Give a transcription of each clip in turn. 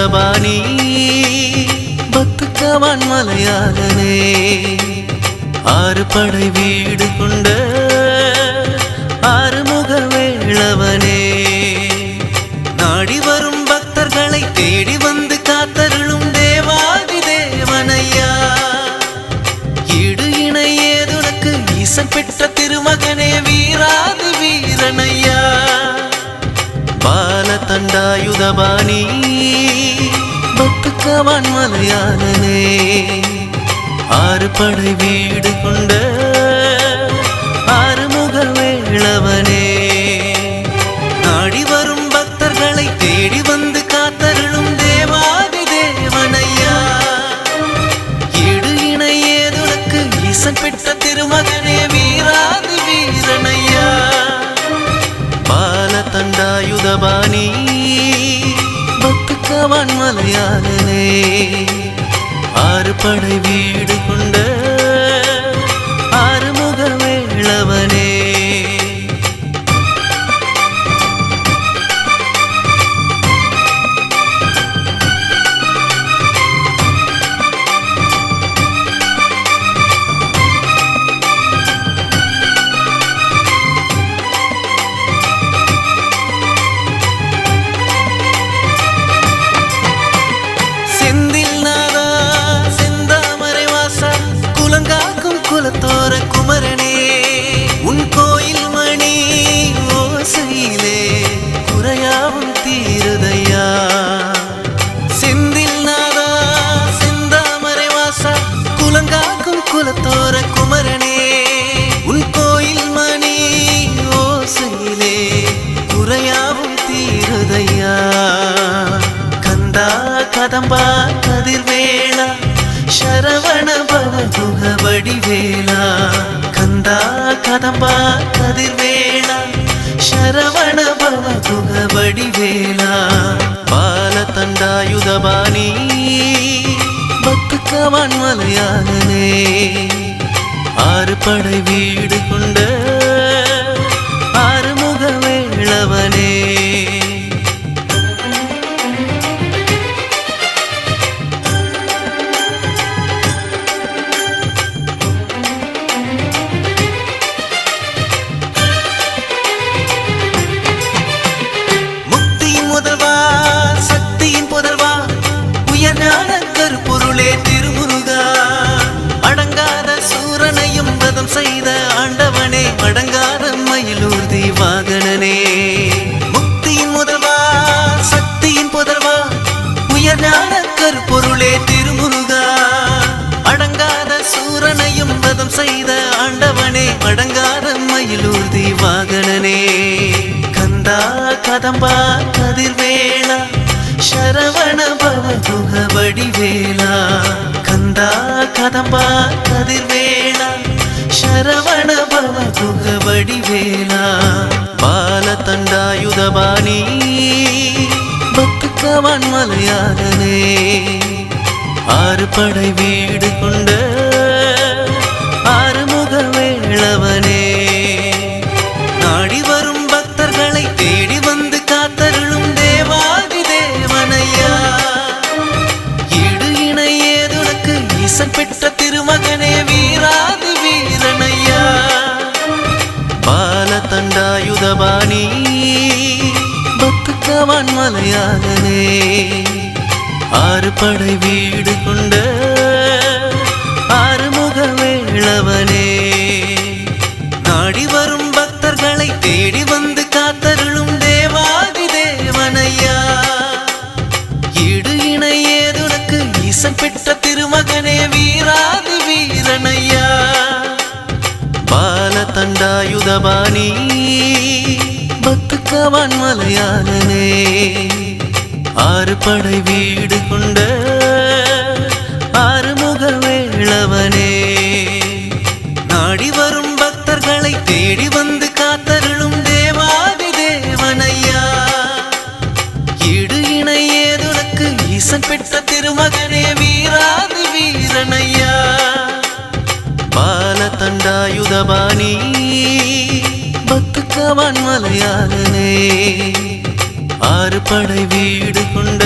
தண்டாயுதபாணி பத்துக்கவான் மலையாளனே ஆறு படை வீடு கொண்ட ஆறுமுக வேளவனே நாடி வரும் பக்தர்களை தேடி வந்து காத்தருளும் தேவாதி தேவனையா ஈடு இணை ஏதுனக்கு ஈசன் பெற்ற திருமகனே வீராதி வீரனையா பால தண்டாயுதபாணி பத்துக்கவான் மலையாளனே ஆறு படை வீடு கொண்ட ஆறுமுக வேளவனே நாடி வரும் பக்தர்களை தேடி வந்து காத்தருளும் தேவாதி தேவனையா ஈடு இணை ஏதுனக்கு ஈசன் பெற்ற திருமகனே வீராதி வீரனையா பால தண்டாயுதபாணி பத்துக்கவான் மலையாளனே ஆறு படை வீடு கொண்ட ஆறுமுக வேளவனே குலத்தோர குமரனே உன் கோயில் மணி ஓசையிலே குறையாவும் தீருதையா செந்தில் நாதா செந்தாமரை வாசா குலங்காக்கும் குலத்தோர குமரனே உன் கோயில் மணி ஓசையிலே குறையாவும் தீருதையா கந்தா கதம்பா கதிர்வேளா ಶರವಣ ಭವಗುಹ ವಡಿವೇಳ ಕಂದ ಕದಂಬ ಕದಿರ್ವೇಳ ಶರವಣ ಭವಗುಹ ವಡಿವೇಳ ಬಾಲ ತಂಡಾಯುಧಪಾಣಿ பத்துக்கவான் மலையாளனே ஆறு படை வீடு கொண்ட ஆறுமுக வேளவனே செய்த ஆண்டவனே அடங்காத மயிலூர்தி வாகனனே முக்தியின் முதல்வா சக்தியின் புதல்வா உயர்ஞான கருப்பொருளே திருமுருகா அடங்காத சூரனையும் வதம் செய்த ஆண்டவனே அடங்காத மயிலூர்தி வாகனனே கந்தா கதம்பா கதிர்வேளா ಶರವಣ ಭವಗುಹ ವಡಿವೇಳ ಕಂದ ಕದಂಬ ಕದಿರ್ವೇಳ ಶರವಣ ಭವಗುಹ ವಡಿವೇಳ ಬಾಲ ತಂಡಾಯುಧಪಾಣಿ பத்துக்கவான் மலையாளனே ஆறு படை வீடு கொண்ட ஆறுமுக வேளவனே நாடி வரும் பக்தர்களை தேடி வந்து காத்தருளும் தேவாதி தேவனையா ஈடு இணை ஏதுனக்கு ஈசன் பெற்ற திருமகனே வீராதி வீரனையா பால தண்டாயுதபாணி பத்துக்கவான் மலையாளனே ஆறு படை வீடு கொண்ட ஆறுமுக வேளவனே நாடி வரும் பக்தர்களை தேடி வந்து காத்தருளும் தேவாதி தேவனையா ஈடு இணை ஏதுனக்கு ஈசன் பெற்ற திருமகனே வீராதி வீரனையா பால தண்டாயுதபாணி பத்துக்கவான் மலையாளனே ஆறு படை வீடு கொண்ட ஆறுமுக வேளவனே நாடி வரும் பக்தர்களை தேடி வந்து காத்தருளும் தேவாதி தேவனையா ஈடு இணை ஏதுனக்கு ஈசன் பெற்ற திருமகனே வீராதி வீரனையா பால தண்டாயுதபாணி பத்துக்கவான் மலையாளனே ஆறு படை வீடு கொண்ட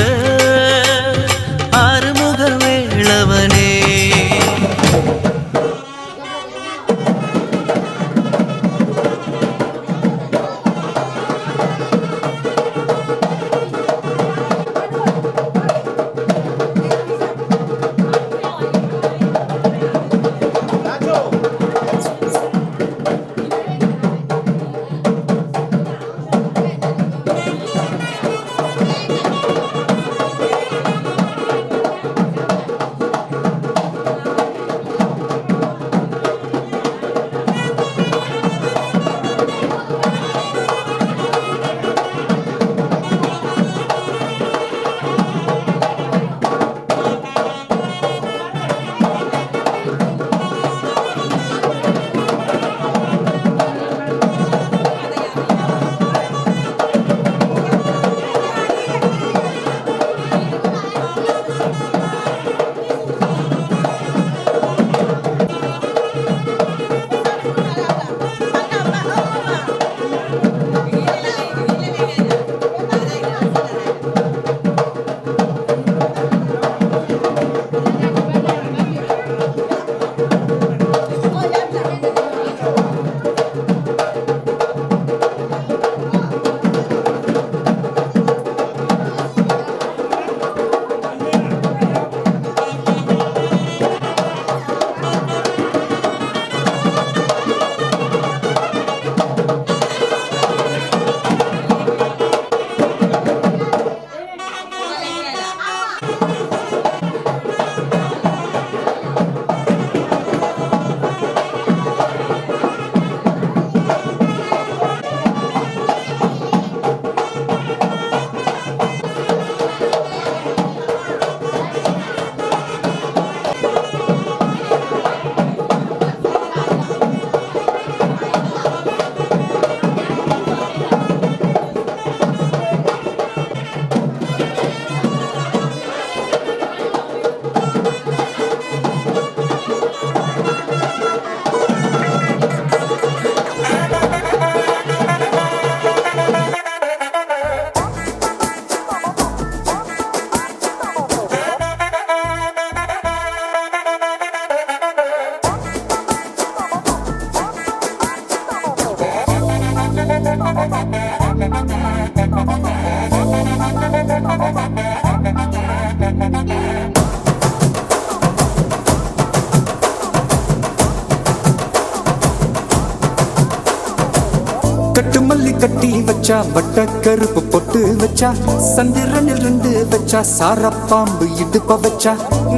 கட்டு மல்லி கட்டி வச்சா வட்ட கருப்பு பொட்டு வச்சா சந்திரனில் 2 வச்சா சாரப்பாம்பு இடுப்ப வச்சா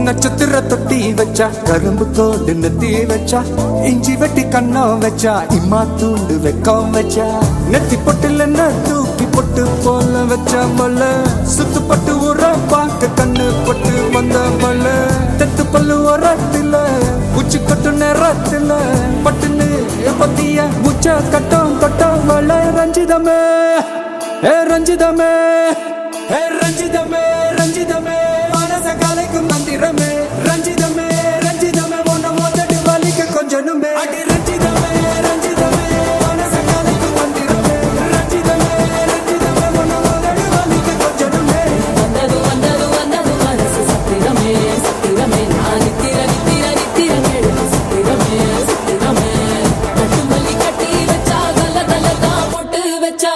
நட்சத்திர தொட்டி வச்சா கரும்பு தோடு நெத்தி வச்சா இஞ்சி வெட்டி கண்ணம் வச்சா இம்மா தூண்டு வெக்கம் வச்சா நெத்தி பொட்டுல தூக்கி பொட்டு போல வச்சா மல்ல சுத்து பட்டு உர பார்க்க கண்ணு பொட்டு வந்த மல்ல தெத்து பல்லு உரத்துல உச்சி கொட்டு நேரத்துல பட்டுன்னு பத்திய உச்ச கட்டம் தொட்டம் வள ரஞ்சிதமே ஏ ரஞ்சிதமே ஏ ரஞ்சிதமே ரஞ்சிதமே மனச கலைக்கும் மந்திரமே ரஞ்சிதமே ரஞ்சிதமே ஒன்ன மோதடி வலிக்க கொஞ்சனுமே அடி ரஞ்சிதமே ரஞ்சிதமே மனச கலைக்கும் மந்திரமே ரஞ்சிதமே ரஞ்சிதமே ஒன்ன மோதடி வலிக்க கொஞ்சனுமே வந்தது வந்தது வந்தது மனசு சத்திரமே சத்திரமே நான் நித்திர நித்திர நித்திர கேடு சத்திரமே சத்திரமே கட்டு மல்லி கட்டி வச்சா கல்ல கல்ல தான் போட்டு வச்சா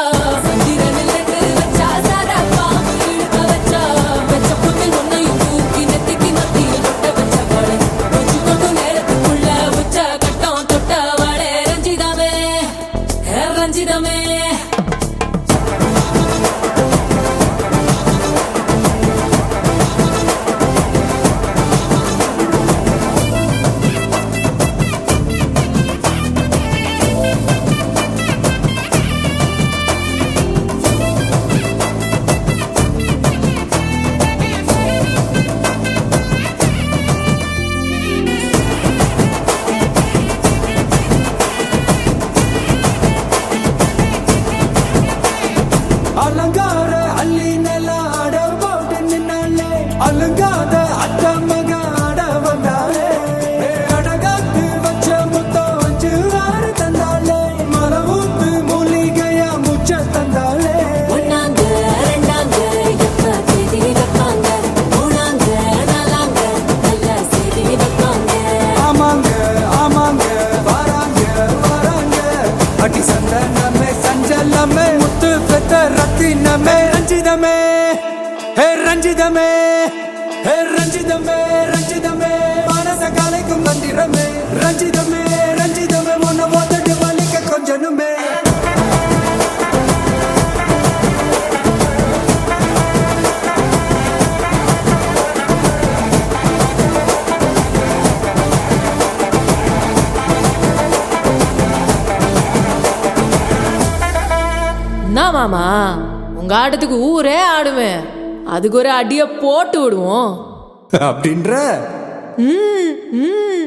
சந்திரனில் 2 வச்சா சாரா பாம்பு இழுக்க வச்சா வச்ச புட்டில் ஒன்னையும் தூக்கி நெத்திக்கு மத்தியில் கொட்ட வச்ச வாழை கொஞ்சு கொண்டு நேரத்துக்குள்ள உச்ச கட்டம் தொட்ட வாழை ரஞ்சிதமே ரஞ்சிதமே அலங்கார அள்ளி நில ஆட போட்டு நின்னாலே அலங்காத அத்த மக ஆட வந்தாலே அடகாத்து வச்ச முத்தம் 5 தந்தாலே மலை ஊத்து மூலிகையா முச்ச தந்தாலே ஒன்னாங்க ரெண்டாங்க எப்ப தேதி வைப்பாங்க மூணாங்க நாலாங்க நல்ல செய்தி வைப்பாங்க ஆமாங்க ஆமாங்க வராங்க வராங்க அடி சந்தனமே சஞ்சலமே முத்து பெத்த ரத்தினமே ரஞ்சிதமே ஹே ரஞ்சிதமே ஹே ரஞ்சிதமே ரஞ்சிதமே மனச கலைக்கும் மந்திரமே ரஞ்சிதமே ரஞ்சிதமே உன்னை ஓதட்டு வலிக்க கொஞ்சனுமே என்ன மாமா உங்க ஆட்டத்துக்கு ஊரே ஆடுவேன் அதுக்கு ஒரு அடிய போட்டு விடுவோம் அப்படின்ற ம், ம்.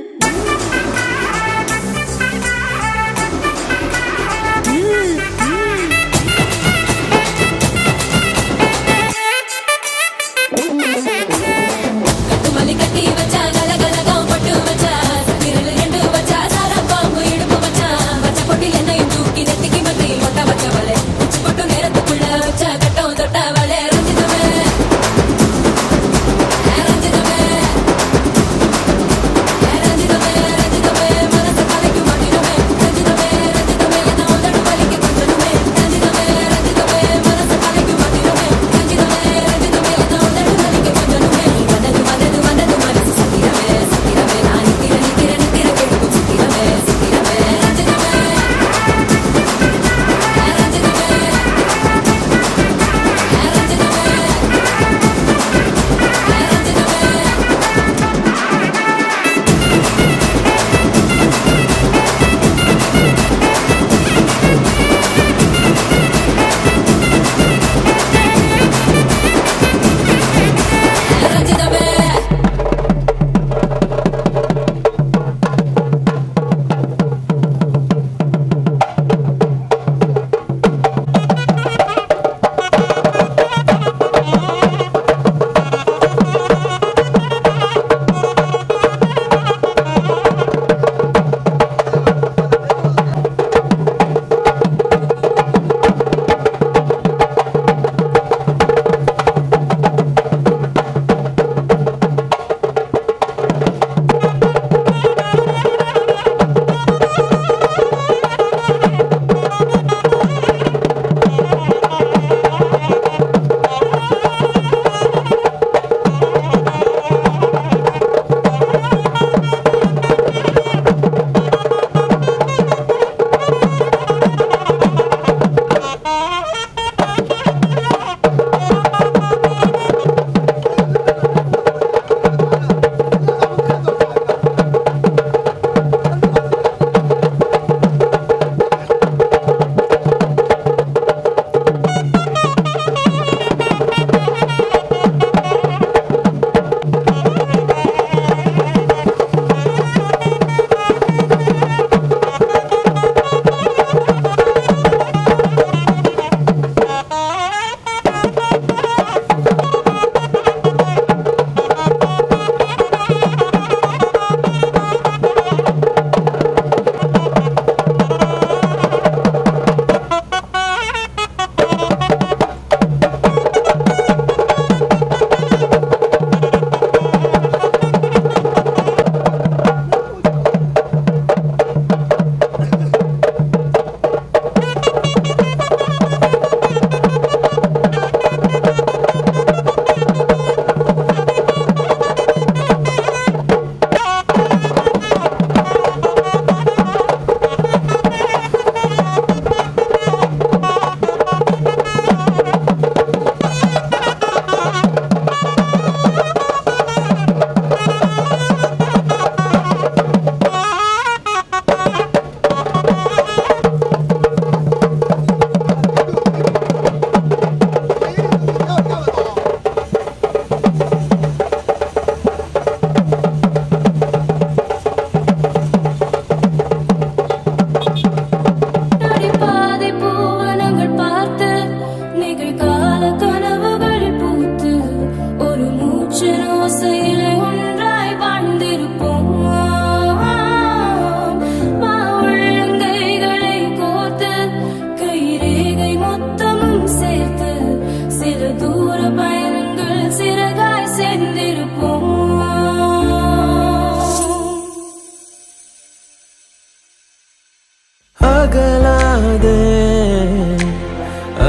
கட்டுமல்லி கட்டி வச்சா கலகலகம் பட்டு வச்சா சத்திரனில் 2 வச்சா சாரா பாம்பு இடுப்பு வச்சா வச்ச பொட்டில் என்னையும் தூக்கி நெத்திக்கு மத்தியில் ஒட்ட வச்ச வலை உச்சி கொட்டு நேரத்துக்குள்ள வச்ச கட்டம் தொட்ட வலை ரஞ்சிதமே ரஞ்சிதமே ரஞ்சிதமே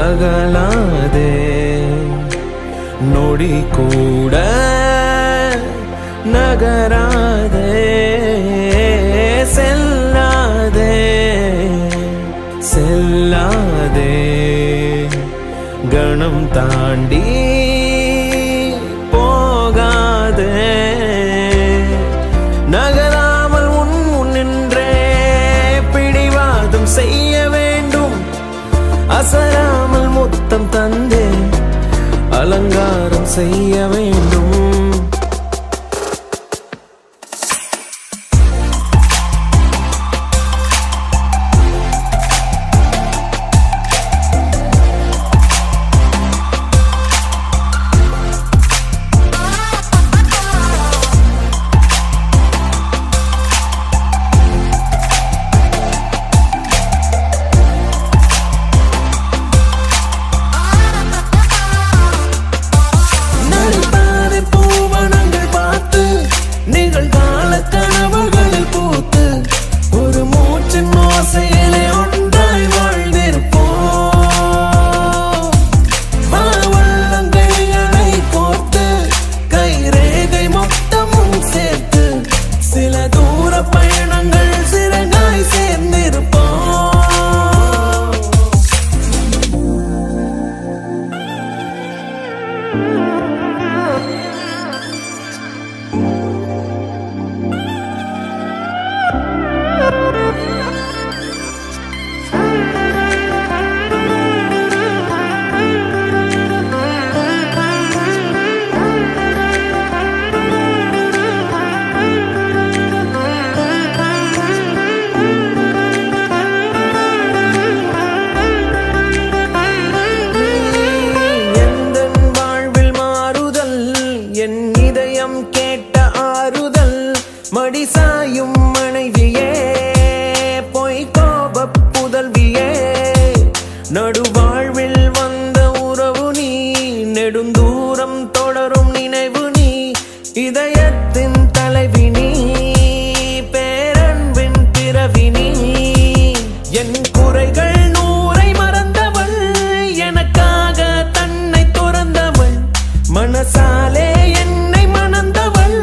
அகலாதே நொடி கூட நகராதே செல்லாதே செல்லாதே கணம் தாண்டி போகாதே நகராமல் உன் முன்னின்றே பிடிவாதம் செய்ய வேண்டும் அசராமல் முத்தம் தந்தே அலங்காரம் செய்ய வேண்டும் மடிசாயும் மனைவியே பொய் கோப புதல்வியே நடுவாழ்வில் வந்த உறவு நீ நெடுந்தூரம் தொடரும் நினைவு நீ இதயத்தின் தலைவி நீ பேரன்பின் பிறவி நீ என் குறைகள் நூறை மறந்தவள் எனக்காக தன்னை துறந்தவள் மனசாலே என்னை மணந்தவள்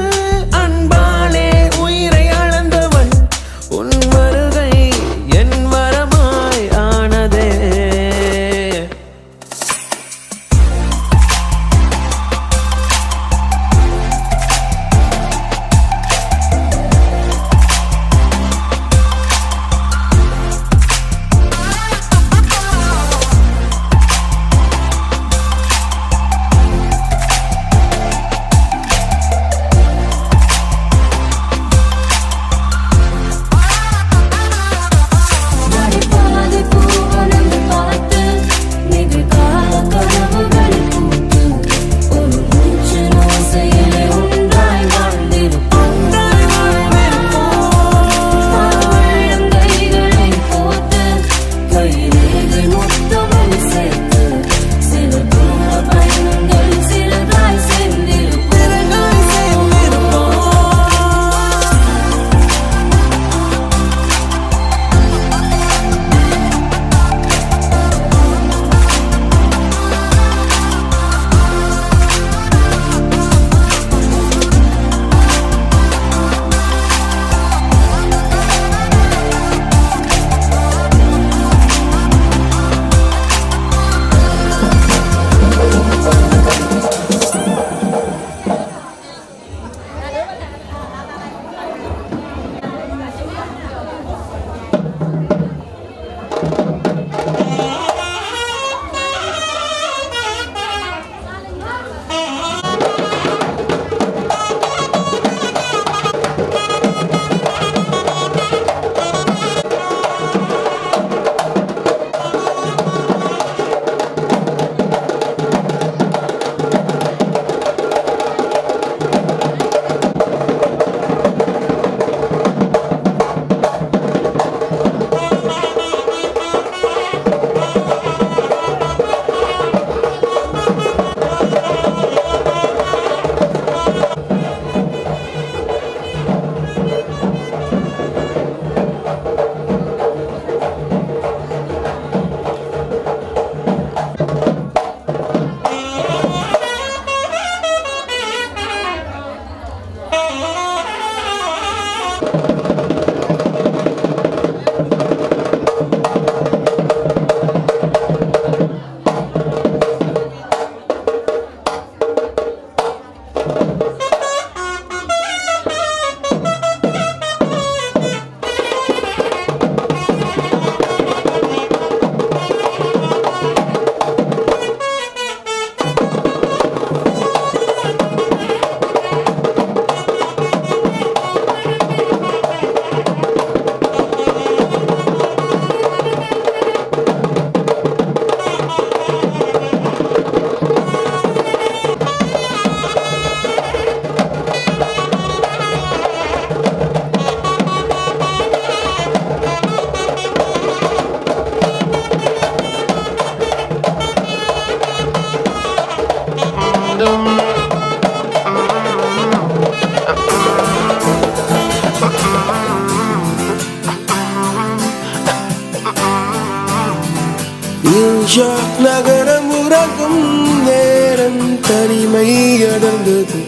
நியூயார்க் நகரம் உறங்கும் நேரம் தனிமை அடர்ந்தது,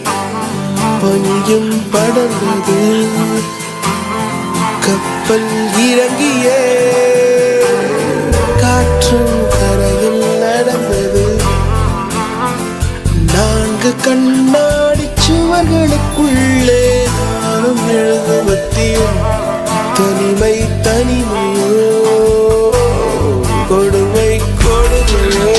பனியும் படர்ந்தது. கப்பல் இறங்கியே காற்றும் கரையில் நடந்தது. 4 கண்ணாடி சுவர்களுக்குள்ளே நானும் எழுதுவத்தியும் தனிமை தனிமையோ கொடுமை கொடுமையோ.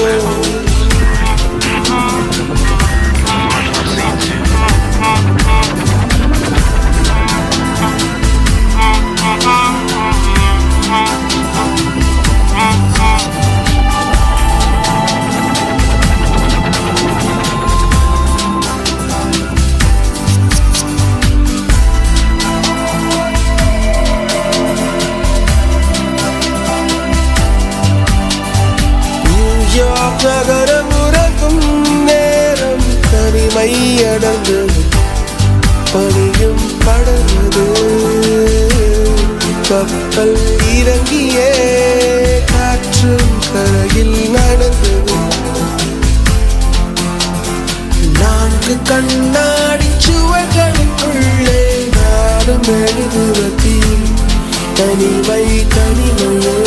நகரம் உறங்கும் நேரம் தனிமை அடர்ந்தது, பனியும் படர்ந்தது. கப்பல் இறங்கியே காற்றும் கரையில் நடந்தது. 4 கண்ணாடி சுவர்களுக்குள்ளே நானும் எழுதுவதி தனிமை தனிமையோ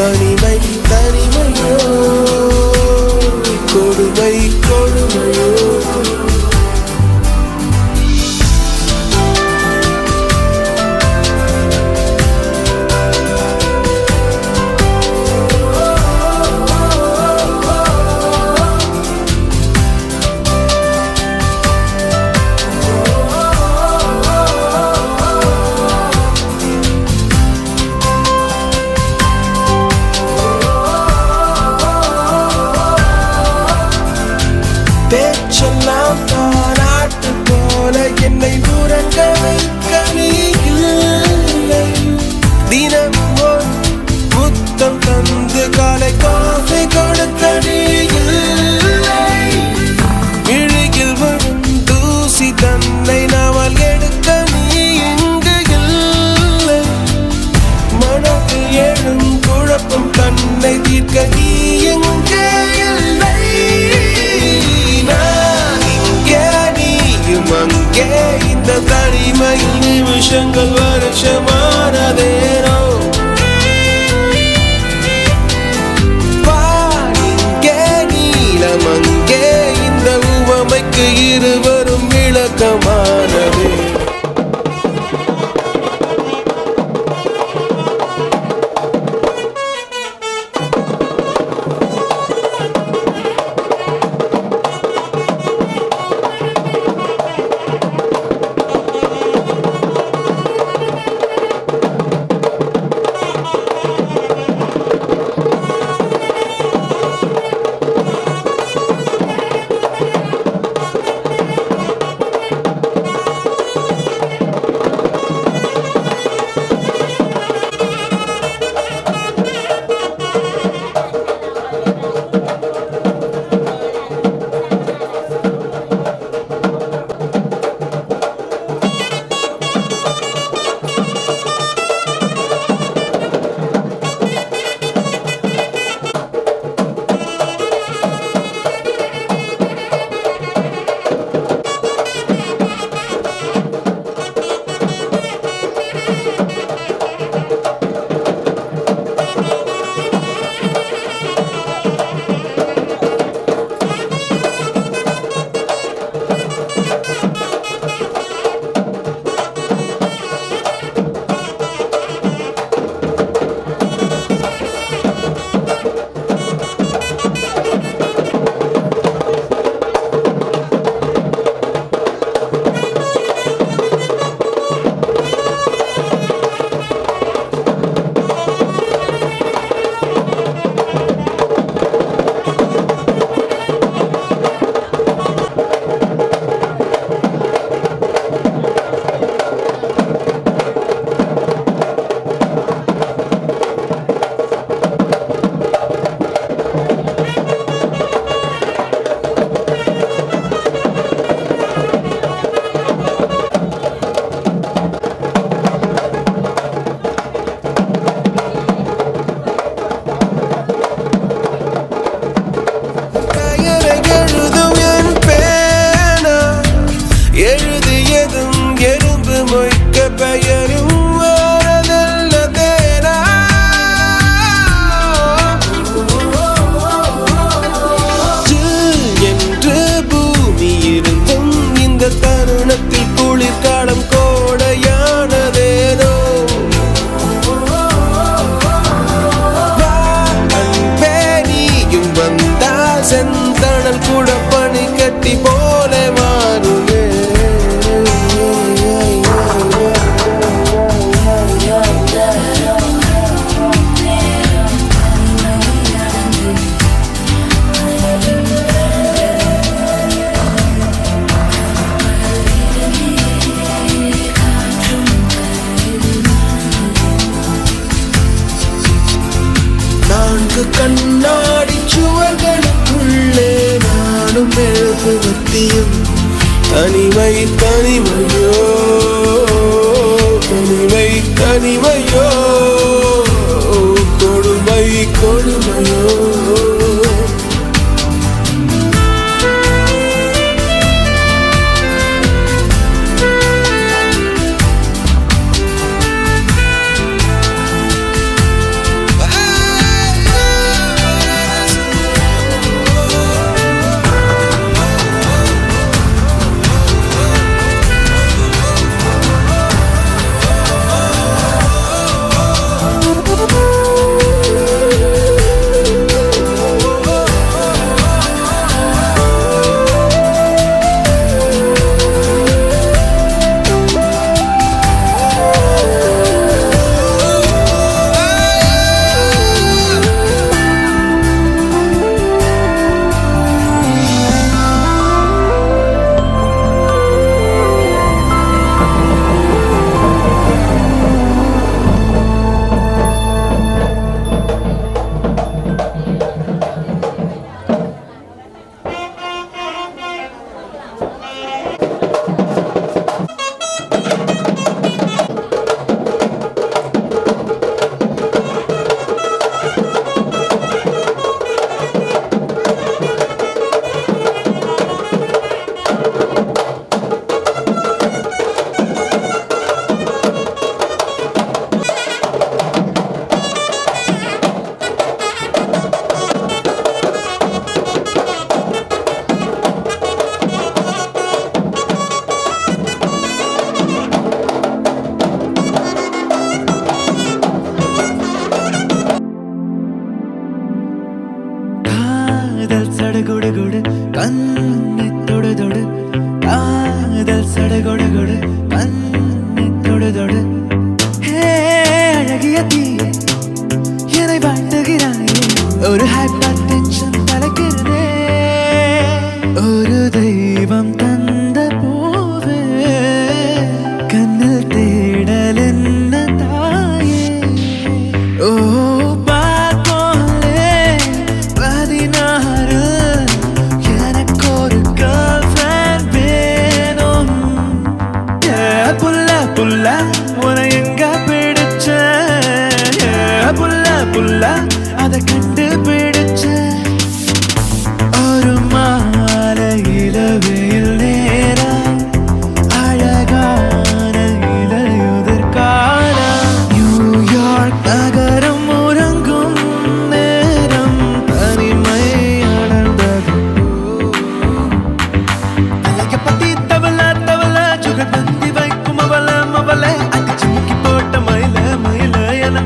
தனிமை தனிமையோ கொடுமை கொடுமையோ. பேச்செல்லாம் பாராட்டு போல என்னை உறங்க வைக்க நீ இல்லை. தினமும் ஒரு முத்தம் தந்து காலை காஃபி கொடுக்க நீ இல்லை. இழுகில் வரும் தூசி தன்னை நாவல் எடுக்க நீ இங்கு இல்லை. மனதில் எழும் குழப்பம் தன்னை தீர்க்க நீ எங்கே இல்லை. அங்கே இந்த தனிமையில் நிமிஷங்கள் வருஷமானதேனோ. இங்கே நீளம் அங்கே இந்த உவமைக்கு இருவரும் விளக்கமானதே. நான்கு கண்ணாடி சுவர்களுக்குள்ளே நானும் எழுப்புவத்தியும் தனிமை தனிமையோ தனிமை தனிமையோ கொடுமை கொடுமையோ காதல் சடுகுடுகுடு கண்ணை தொடு தொடு காதல் சடுகுடுகுடு கண்ணை தொடு தொடு ஹே அழகிய தீயே என்னை வாட்டுகிறாயே ஒரு ஹைப்பர் டென்ஷன் தலைக்கிறதே ஒரு தெய்வம் தந்த பூவே கண்ணில் தேடல் என்ன தாயே ஓ அதை கண்டுபிடிச்ச ஒரு மாலையில வெயில் நேரம் அழகான இலையுதிர் காலம் நியூயார்க் நகரம் உறங்கும் நேரம் தனிமை அடர்ந்தது அழகப்பட்டி தவள தவள சுகர் தந்தி வைக்கும் அவள அடிச்சு முக்கி போட்ட மயில மயில என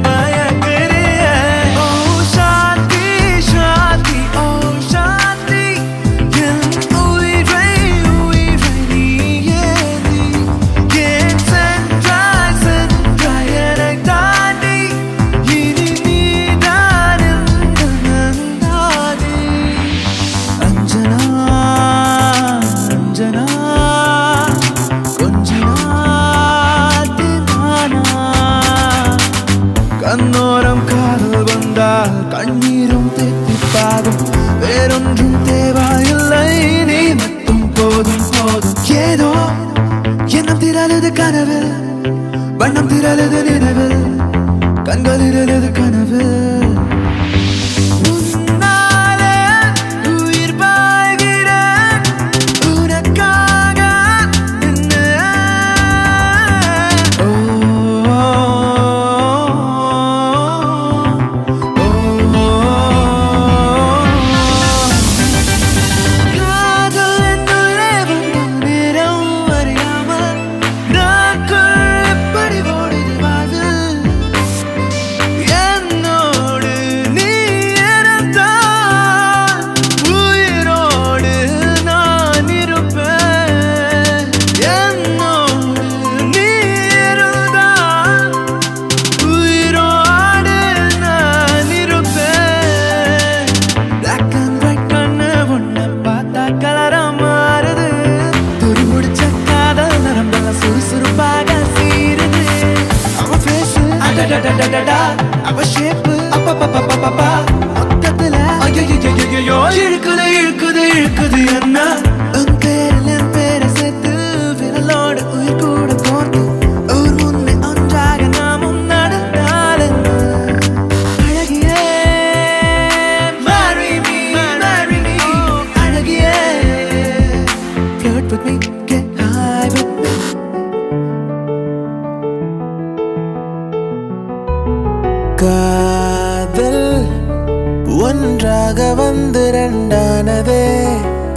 ஒன்றாக வந்து ரெண்டானதே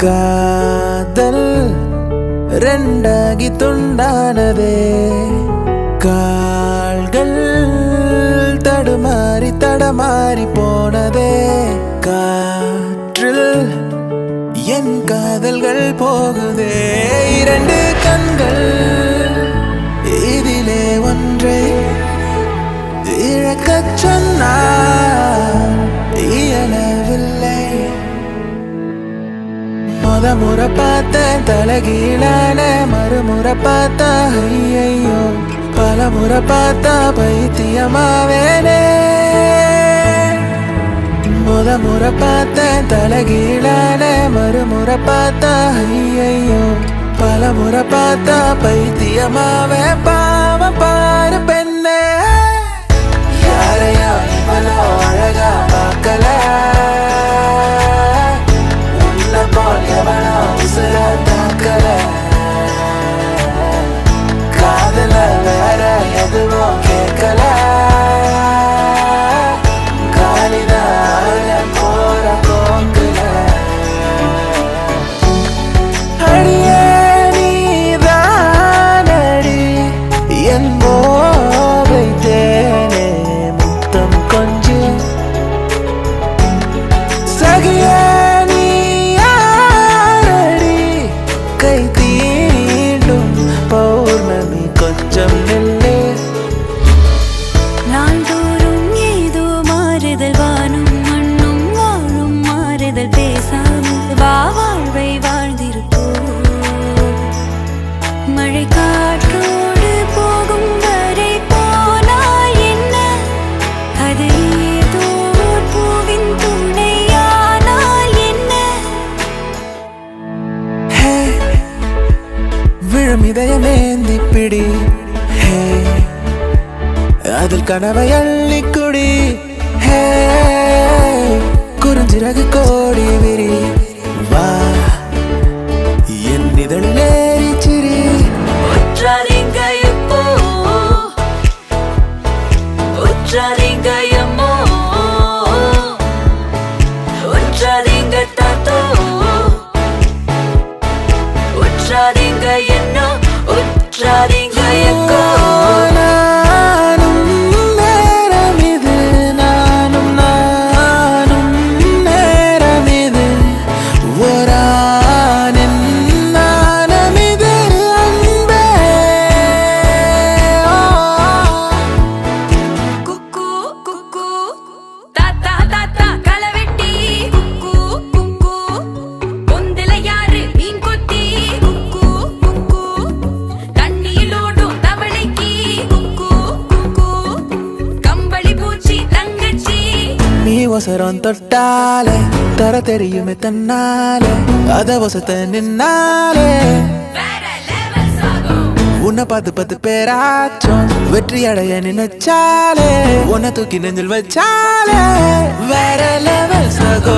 காதல் ரெண்டாகி துண்டானதே கால்கள் தடுமாறி தடமாறி போனதே காற்றில் என் காதல்கள் போகுதே இரண்டு கண்கள் இதிலே ஒன்றை இழக்கச் சொன்னால் இயலவில்லை முறை பார்த்த தலகீழான மறுமுறை பார்த்தா ஐயையோ பல முறை பார்த்தா பைத்தியமாவேனே முறை பார்த்த தலகீழான மறுமுறை பார்த்தா ஐயையோ பல முறை பார்த்தா பைத்தியமாவே பாவம் பாரு பெண்ணே யாரையா இவ்வளோ அழகா பார்க்கல உன்னை போல் எவனோ உசுர தாக்கல காதல வேற எதுவும் கேட்கல காலிதான போற போக்குல அடியே நீதானடி என் போதை தேனே முத்தம் கொஞ்சம் சகியே நீ யாரடி கை தீண்டும் பௌர்ணமி கொஞ்சம் நில்லே நாள்தோறும் ஏதோ மாறுதல் வானும் மண்ணும் வாழும் மாறுதல் பேசாமல் வாழ்வை வாழ்ந்திருப்போம் மழை காற்றோடு போகும் வரை போனால் என்ன அது ஏதோ ஓர் பூவின் துணையானால் என்ன ஹே விழும் இதயமேந்தி பிடி ஹே அதில் கனவை அள்ளிக்குடி ஹே குறுஞ்சிறகு கோடி விரி வா என் இதழில் ஏறி சிரி உற்றாதீங்க இப்போ உற்றாதீங்க எம்மோ உற்றாதீங்க தாத்தோ உற்றாதீங்க என்னோ உற்றாதீங்க எக்கோ நானும் நேரம் இது நானும் நேரம் இது ஒரானின் நாணம் இது அன்பே குக்கு குக்கு தாத்தா தாத்தா களவெட்டி குக்கு குக்கு பொந்தில யாரு மீன் கொத்தி குக்கு குக்கு தண்ணியிலோடும் தவளைக்கு குக்கு குக்கு கம்பளி பூச்சி தங்கச்சி நீ ஒசரம் தொட்டாலே தர தெரியுமே தன்னாலே அத ஒசத்த நின்னாலே வேற லெவல் சாகும் உன்னை பார்த்து பேராச்சும் வெற்றி அடைய நினைச்சாலே உன்னை தூக்கி நெஞ்சில் வச்சாலே வேற லெவல் சகோ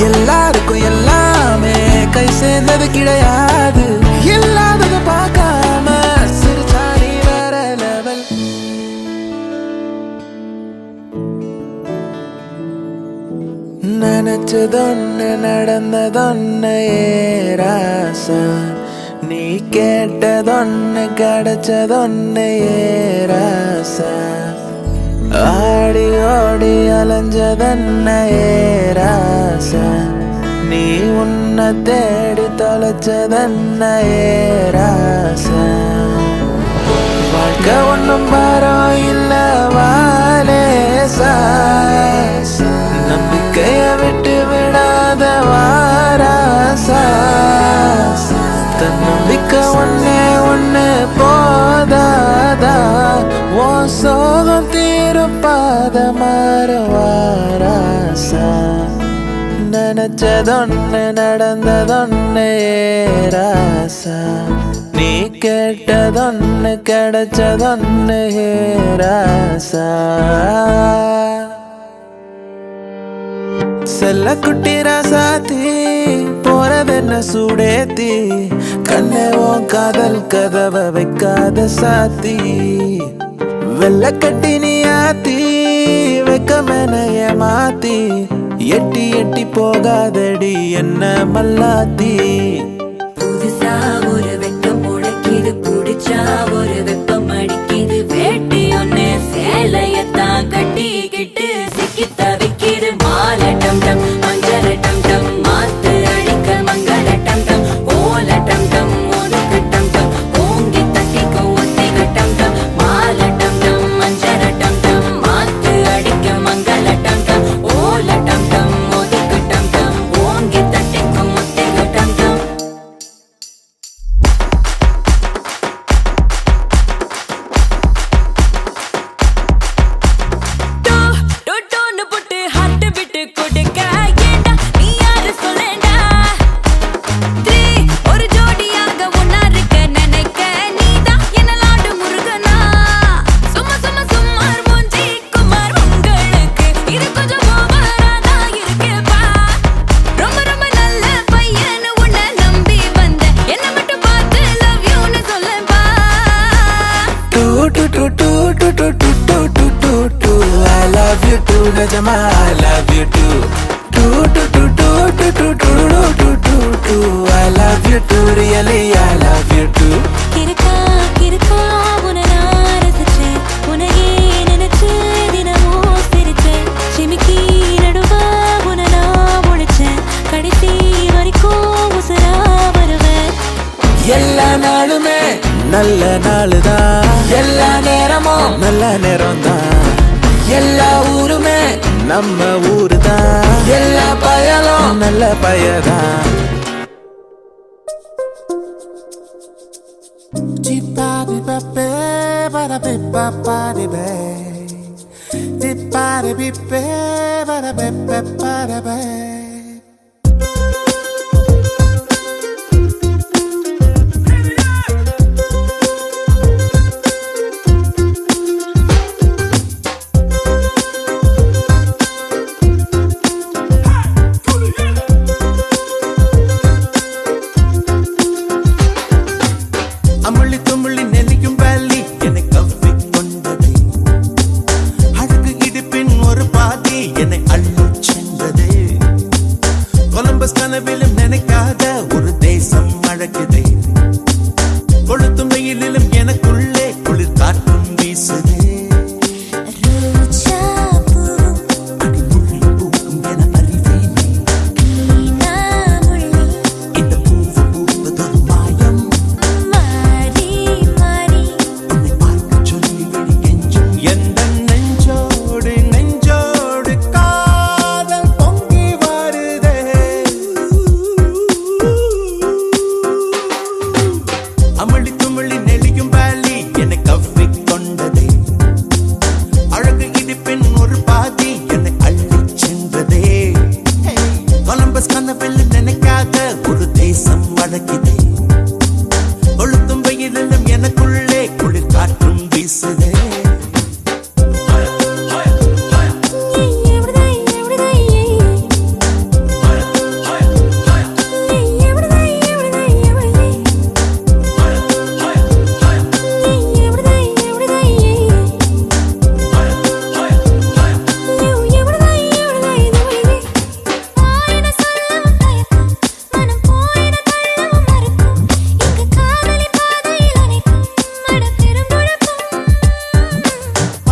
எல்லாருக்கும் எல்லாமே கை சேர்ந்தது கிடையாது இல்லாதது பார்க்காம சிரிச்சாரி வேற லெவல் நினைச்சதொன்னு நடந்ததொன்னு ஏராசா நீ கேட்டதொன்னு கிடைச்சதொன்னு ஏராசா ஆடி ஓடி அலைஞ்சதென்ன ஏராசா நீ உன்னை தேடி தொலைச்சதென்ன ஏராசா வாழ்க்கை ஒன்றும் பாரம் இல்ல வாலேசா நம்பிக்கைய விட்டு விடாத வாராசா தன்னம்பிக்கை ஒண்ணு போதாதா ஓ சோகம் தீருப்பாத மாறுவாராசா நினைச்சதொன்னு நடந்ததொன்னு ஏராசா நீ கேட்டதொன்னு கிடைச்சதொன்னு ஏராசா செல்ல குட்டி ராசாத்தி போறதென்ன சூடேத்தி கண்ணே உன் காதல் கதவை வைக்காத சாத்தி வெள்ள கட்டி நீ ஆத்தி வெக்கமென ஏமாத்தி எட்டி எட்டி போகாதடி என்ன மல்லாத்தி. புதுசா ஒரு வெக்கம் முளைக்கிது, புடிச்சா ஒரு வெப்பம் அடிக்கிது. வேட்டி ஒண்ணு சேலையத்தான் கட்டிக்கிட்டு சிக்கி தவிக்கிது. மாலை டம் டம் மஞ்சள் டம் டம் மாத்து அடிக்க மங்கள டம் டம் ஓல டம் டம் ஒதுக்கு டம் டம் ஓங்கி தட்டிக்கும் ஒத்திக டம் டம். மாலை டம் டம் மஞ்சள் டம் டம் மாத்து அடிக்க மங்கள டம் டம் ஓல டம் டம் ஒதுக்கு டம் டம் ஓங்கி தட்டிக்கும் ஒத்திக டம் டம். டோன்னு போட்டு ஹார்ட் விட்டு கொடுக்க ஏண்டா நீ யாரு சொல்லேண்டா. 3 ஒரு ஜோடியாக ஒன்னா இருக்க நினைக்க நீதான் என்ன லாடு முருகனா. சும்மா சும்மா சும்மார் மூஞ்சி குமார் உங்களுக்கு இது கொஞ்சம் ஓவராதா இருக்கேப்பா. ரொம்ப ரொம்ப நல்ல பையனு உன்னை நம்பி வந்த என்ன மட்டும் பார்த்து லவ் யூன்னு சொல்லேன்பா. Too too too too too too too too too too too I love you too நிஜமா I love you too. Too too too too too too too too too too I love you too really I love you too. கிறுக்கா கிறுக்கா உன்னை நான் ரசிச்சேன், உன்னையே நினைச்சு தினமும் சிரிச்சேன். சிமிக்கி நடுவா உன்னை நான் ஒழிச்சேன், கடைசி வரைக்கும் உசுரா வருவேன். எல்லா நாளுமே நல்ல நாளுதான், எல்லா நேரமும் நல்ல நேரம்தான். எல்லா ஊருமே நம்ம ஊருதான், எல்லா பயலும் நல்ல பயதான். அமுள்ளி துமுள்ளி நெல்லிக்கும் வேலி என்னை கவ்விக் கொண்டது. அழகு இடுப்பின் ஒரு பாதி என்னை அள்ளிச் சென்றது. கொலம்பஸ் கனவிலும் நினைக்காத ஒரு தேசம் அழகுது. கொளுத்தும் வெயிலிலும் எனக்குள்ளே குளிர் காற்றும் வீசுது. அடிமுள்ளி பூக்கும் என அறிவேனே, இந்த பூவு பூப்பதொரு மாயம். உன்னை பார்க்கச் சொல்லி விழி கெஞ்சும் எந்த நெஞ்சோடு நெஞ்சோடு காதல் பொங்கி வருதே. அமளி துமளி நெளியும் வேலி என்னை கவ்விக் கொண்டதே. அழகு இடுப்பின் ஒரு பாதி என்னை அள்ளிச் சென்றதே. கொலம்பஸ் கனவில் நினைக்காத ஒரு தேசம் அழகிதே. கொளுத்தும் வெயிலிலும் எனக்குள்ளே குளிர் காற்றும் வீசுதே.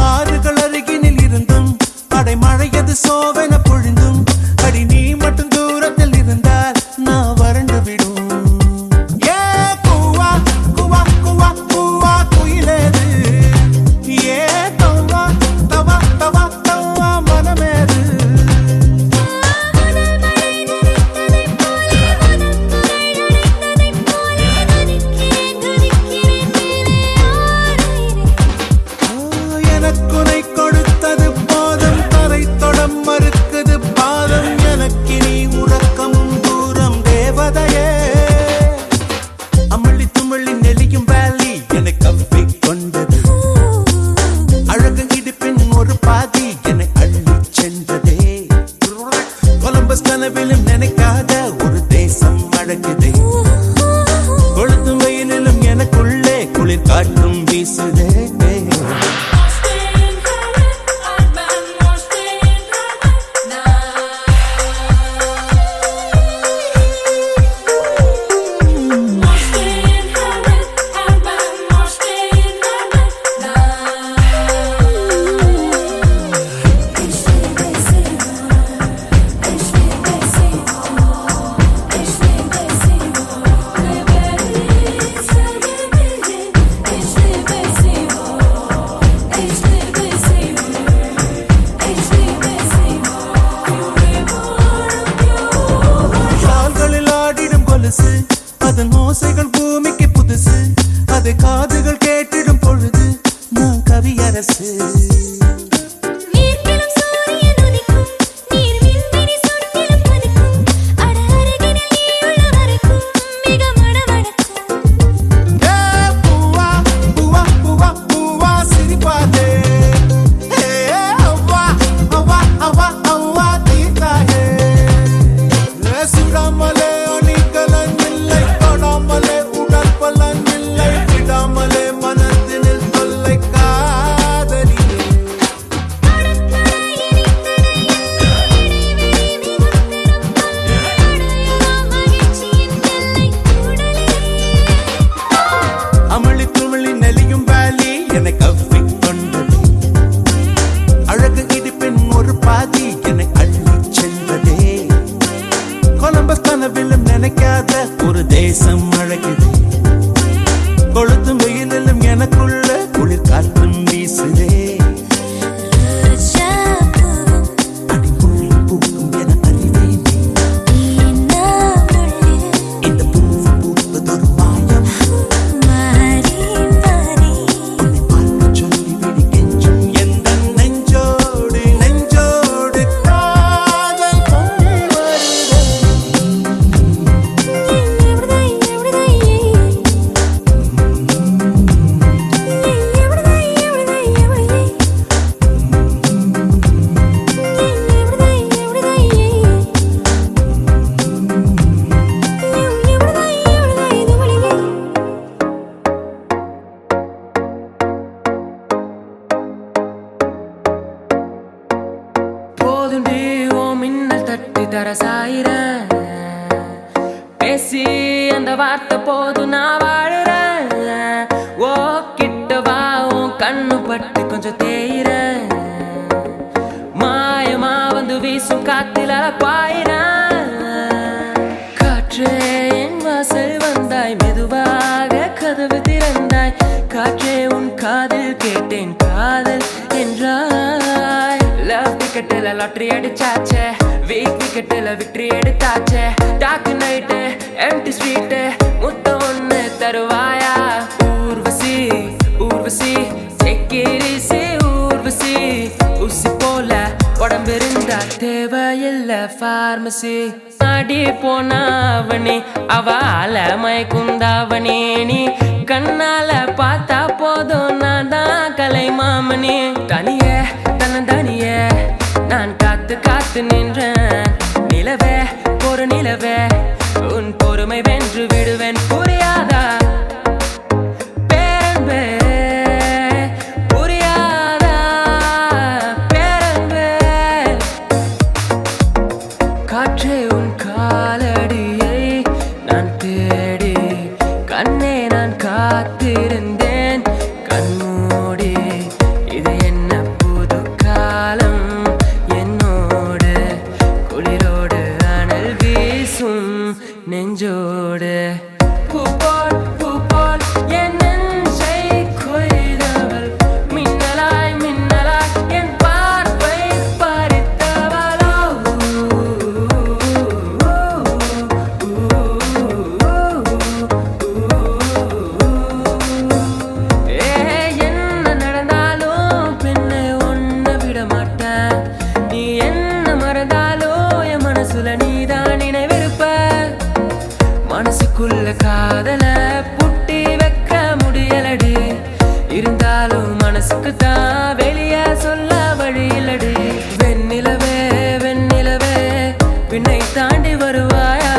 ஆறுகள் அருகினில் இருந்தும் அடைமழையது சோவென பொழிந்தும் அடி நீ மட்டும் தூரத்தில் இருந்தால் நான் வறண்டு விடும். ஏ கூவா கூவா கூவா கூவா குயிலேது, ஏ தவா தவா தவா தவா மனமேது. எனக்குனை கொடுத்தது போதும், தரை தொடம் மறுக்குது பாதம். அதன் ஓசைகள் பூமிக்கு புதுசு, அதை காதுகள் கேட்டிடும் பொழுது நான் கவியரசு. நீர்க்கிலும் சூரியன் உதிக்கும், நீர் விண்வெளி சுற்றிலும் பதுக்கும், அட அருகினில் நீ உள்ள வரைக்கும் மிக மணமணக்கும். ஏ பூவா பூவா பூவா பூவா சிரிப்பாதே, ஏ அவ்வா அவ்வா அவ்வா அவ்வா தீர்த்தாயே. சுடாமலே அணிகலன் இல்லை, தொடாமலே உடல் பலன் இல்லை, விடாமலே மனத்தினில் தொல்லை காதலியே. அமளி துமளி நெளியும் வேலி என்னை கவ்விக் கொண்டது, அழகு இடிப்பின் ஒரு பாதி என்னை அள்ளிச் சென்றதே. கொலம்பஸ் கனவிலும் நினைக்காத ஒரு தேசம் அழகுது, கொளுத்தும் வெயிலிலும் எனக்குள்ள குளிர் காற்றும் வீசுதே. அடிமுள்ளி பூக்கும் என அறிவேனே, இந்த பூவு பூப்பதொரு மாயம், உன்னை பார்க்க சொல்லி விழி கெஞ்சும் எந்தன் நெஞ்சோடு நெஞ்சோடு காதல் பொங்கி வருதே. போதுண்டி ஓ மின்னல் தட்டி தர சாயிரேன், பேசி அந்த வார்த்தை போதும் நான் வாழுறேன். ஓ கிட்ட வா உன் கண்ணு பட்டு கொஞ்சம் தேயிறேன், மாயமா வந்து வீசும் காத்தில் பாயிறேன். காற்றே என் வாசல் வந்தாய், மெதுவாக கதவு திறந்தாய், காற்றே உன் காதில் கேட்டேன் காதல் என்றாய். லவ் டிக்கெட்டில் லாட்ரி அடிச்சாச்சே, வீக் விக்கெட்டில் விக்ட்ரி எடுத்தாச்சே, டாக்கு நைட்டு எம்டி ஸ்ட்ரீட்டு முத்த ஒன்று தருவாயா. ஊர்வசி ஊர்வசி செக்கிரிசி ஊர்வசி, ஊசி போல உடம்பு இருந்தா தேவையில்லை பார்மசி. அடி போனாவணி அவள மயக்குந்தாவணி, நீ கண்ணால பார்த்தா போதும் நான் தான் கலை மாமணி. தனியே தனியே நான் காத்து காத்து நின்றேன், நிலவே ஒரு நிலவே உன் பொறுமை வென்று விடுவேன். புரியாதா பேரன்பே, புரியாதா பேரன்பே. காற்றே உன் காலடியை நான் தேடி, கண்ணே நான் காத்திருந்தேன் கண்மூடி. இது என்ன புது காலம் என்னோடு, குளிரோடு அனல் வீசும் நெஞ்சோடு. பூ போல் என் நெஞ்சை கொய்தவள், மின்னலாய் மின்னலாய் என் பார்வை பறித்தவளோ. என்ன நடந்தாலும் பெண்ணை ஒன்ன விட மாட்டேன், நீ என்ன மறந்தாலும் என் மனசுல நீதான் நினைவிருப்ப. மனசுக்குள்ள காதல புட்டி வைக்க முடியலடி, இருந்தாலும் மனசுக்கு தான் வெளிய சொல்ல வழியிலடி. வெண்ணிலவே வெண்ணிலவே பின்னை தாண்டி வருவாயா,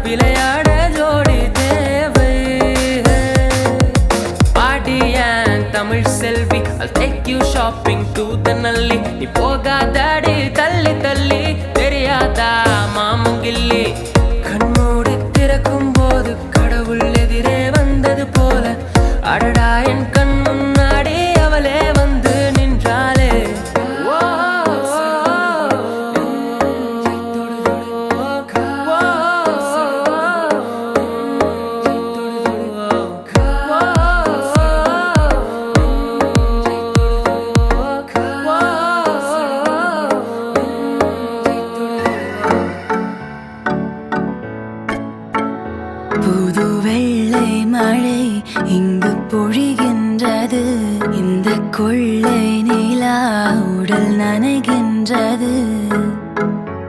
விளையாட ஜோடி தேவை. பாடியன் தமிழ் செல்வி, I'll take you shopping to the நல்லி. நீ போகாதடி தள்ளி தள்ளி, தெரியாதா மாமங்கில்லி. கண்மூடி திறக்கும் போது கடவுள் எதிரே வந்தது போல, அடடா என் கண் முன்னாடி அவளே வந்து நின்றாளே.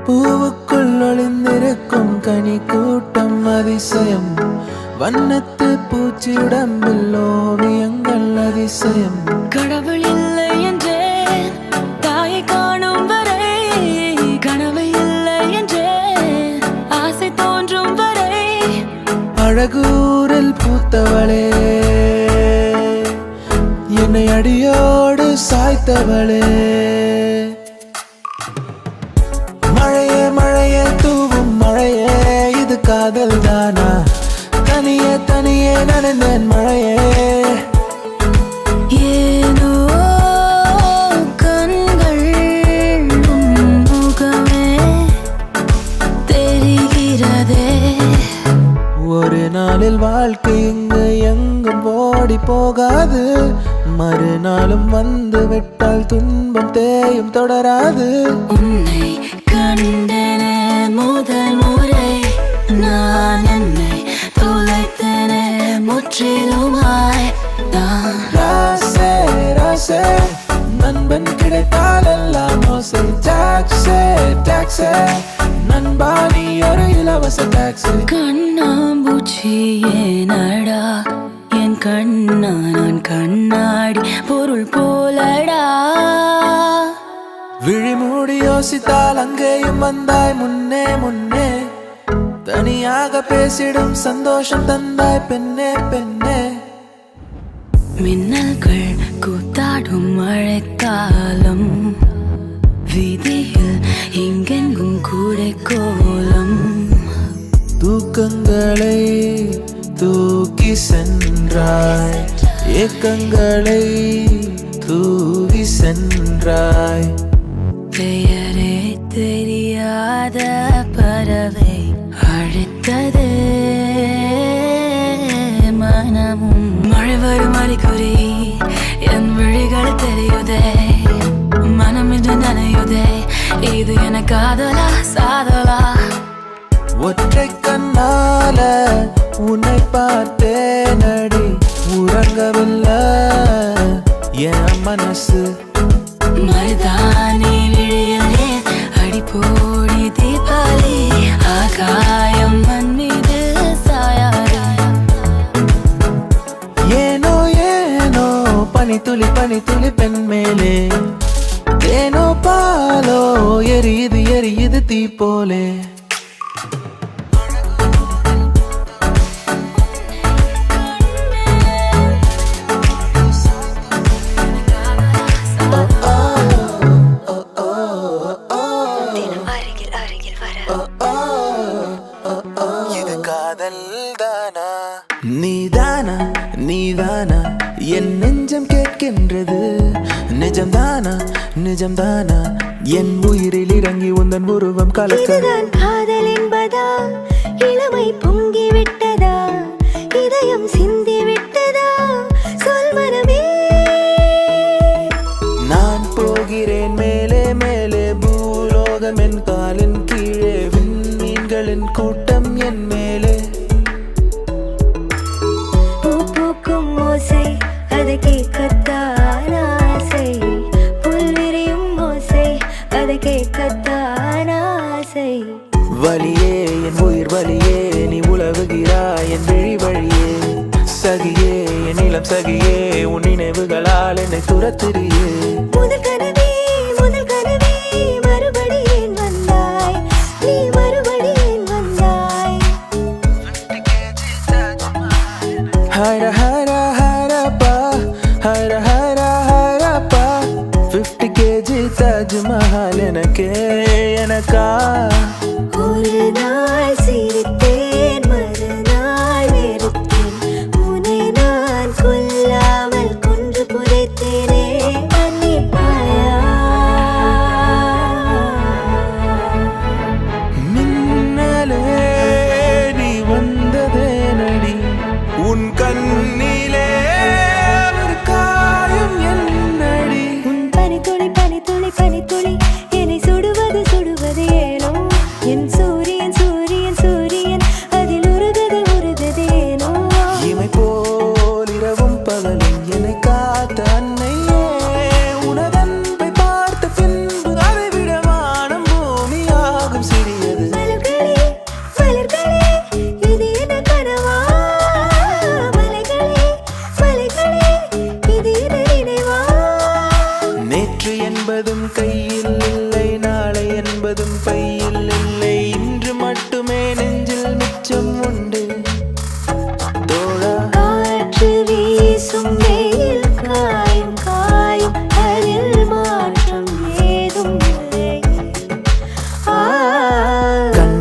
பூவுக்குள் ஒளிந்திருக்கும் கனி கூட்டம் அதிசயம், வண்ணத்து பூச்சி உடம்பில் ஓவியங்கள் அதிசயம். கடவுள் இல்லை என்றேன் தாயை காணும் வரை, கனவு இல்லை என்றேன் ஆசை தோன்றும் வரை. அழகூரில் பூத்தவளே, என்னை அடியோடு சாய்த்தவளே. மழையே மழையே தூவும் மழையே, இது காதல் தானா? தனியே தனியே நனைந்தேன் மழையே. ஏனோ கண்கள் உன் முகமே தெரிகிறதே. ஒரு நாளில் வாழ்க்கை இங்கு எங்கும் ஓடி போகாது, மறுநாளும் வந்து விட்டால் துன்பம் தேயும் தொடராது. உன்னை கண்டனே முதல் முறை, நான் என்னை தொலைத்தனே முற்றிலுமாய். ராசே ராசே, நண்பன் கிடைத்தால் எல்லாம் ஓசை. டாக்ஸே டாக்ஸே, நண்பா நீ ஒரு இலவச டாக்ஸி. கண்ணாம்பூச்சி ஏனடா என் கண்ணா, நான் கண்ணாடி பொருள் போலடா. விழிமூடி யோசித்தால் அங்கேயும் வந்தாய் முன்னே முன்னே, தனியாக பேசிடும் சந்தோஷம் தந்தாய் பெண்ணே பெண்ணே. மின்னல்கள் கூத்தாடும் மழைக்காலம், வீதியில் எங்கெங்கும் கூடை கோலம். தூக்கங்களை தூக்கி சென்றாய், ஏக்கங்களை தூவி சென்றாய். பெயரே தெரியாத பறவை அழைத்தது மனமும். மழை வரும் அறிகுறி என் விழிகள் தெரியுதே, மனம் இது நனையுதே. இது என காதலா சாதலா? ஒற்றை கண்ணால உன்னை பார்த்தேனடி, உறங்கவில்லை என் மனசு. மருதானி விழியிலே அடிப்போடி தீபாவளி, ஆகாயம் மண் மீது சாயாரா. ஏனோ ஏனோ பனி துளி பெண் மேலே, தேனோ பாலோ எரியுது எரியுது தீ போலே. இது காதல் தானா? நீதானா நீதானா என் நெஞ்சம் கேட்கின்றது, நிஜம்தானா நிஜம்தானா என் உயிரில் இறங்கி உந்தன் உருவம் கலக்க. இதுதான் காதல் என்பதா? இளமை பொங்கி விட்டதா? இதயம் சிந்தி விட்டதா? சொல் மனமே. நான் போகிறேன் மேலே மேலே, பூலோகம் என் காலின் கீழே, விண்மீன்களின் கூட்டம் என் மேலே. பூ பூக்கும் ஓசை அதை கேட்கத்தான் ஆசை, புல் விரியும் ஓசை அதை கேட்கத்தான் ஆசை. வலியே என் உயிர் வலியே, நீ உலவுகிறாய் என் விழி வழியே. சகியே என் இளம் சகியே, உன் நினைவுகளால் என்னை துரத்துறியே. முதல் கனவே மறுபடி ஏன் வந்தாய், நீ மறுபடி ஏன் வந்தாய். ஹர ஹர ஹரப்பா, ஹர ஹர ஹரப்பா. 50 kg தாஜ்மஹால் எனக்கே எனக்கா. ஒரு நாள் சிரித்தேன், மறுநாள் வெறுத்தேன், உன்னை நான் கொல்லாமல் கொன்று புதைத்தேனே. மன்னிப்பாயா? மின்னலே நீ வந்ததே நடி, உன் கண்ணிலே ஒரு காயம் என்னடி. உன் பனித்துளி பனித்துளி பனித்துளி என்னை சுடுவது சுடுவது ஏனோ. என் சூரியன் சூரியன் சூரியன்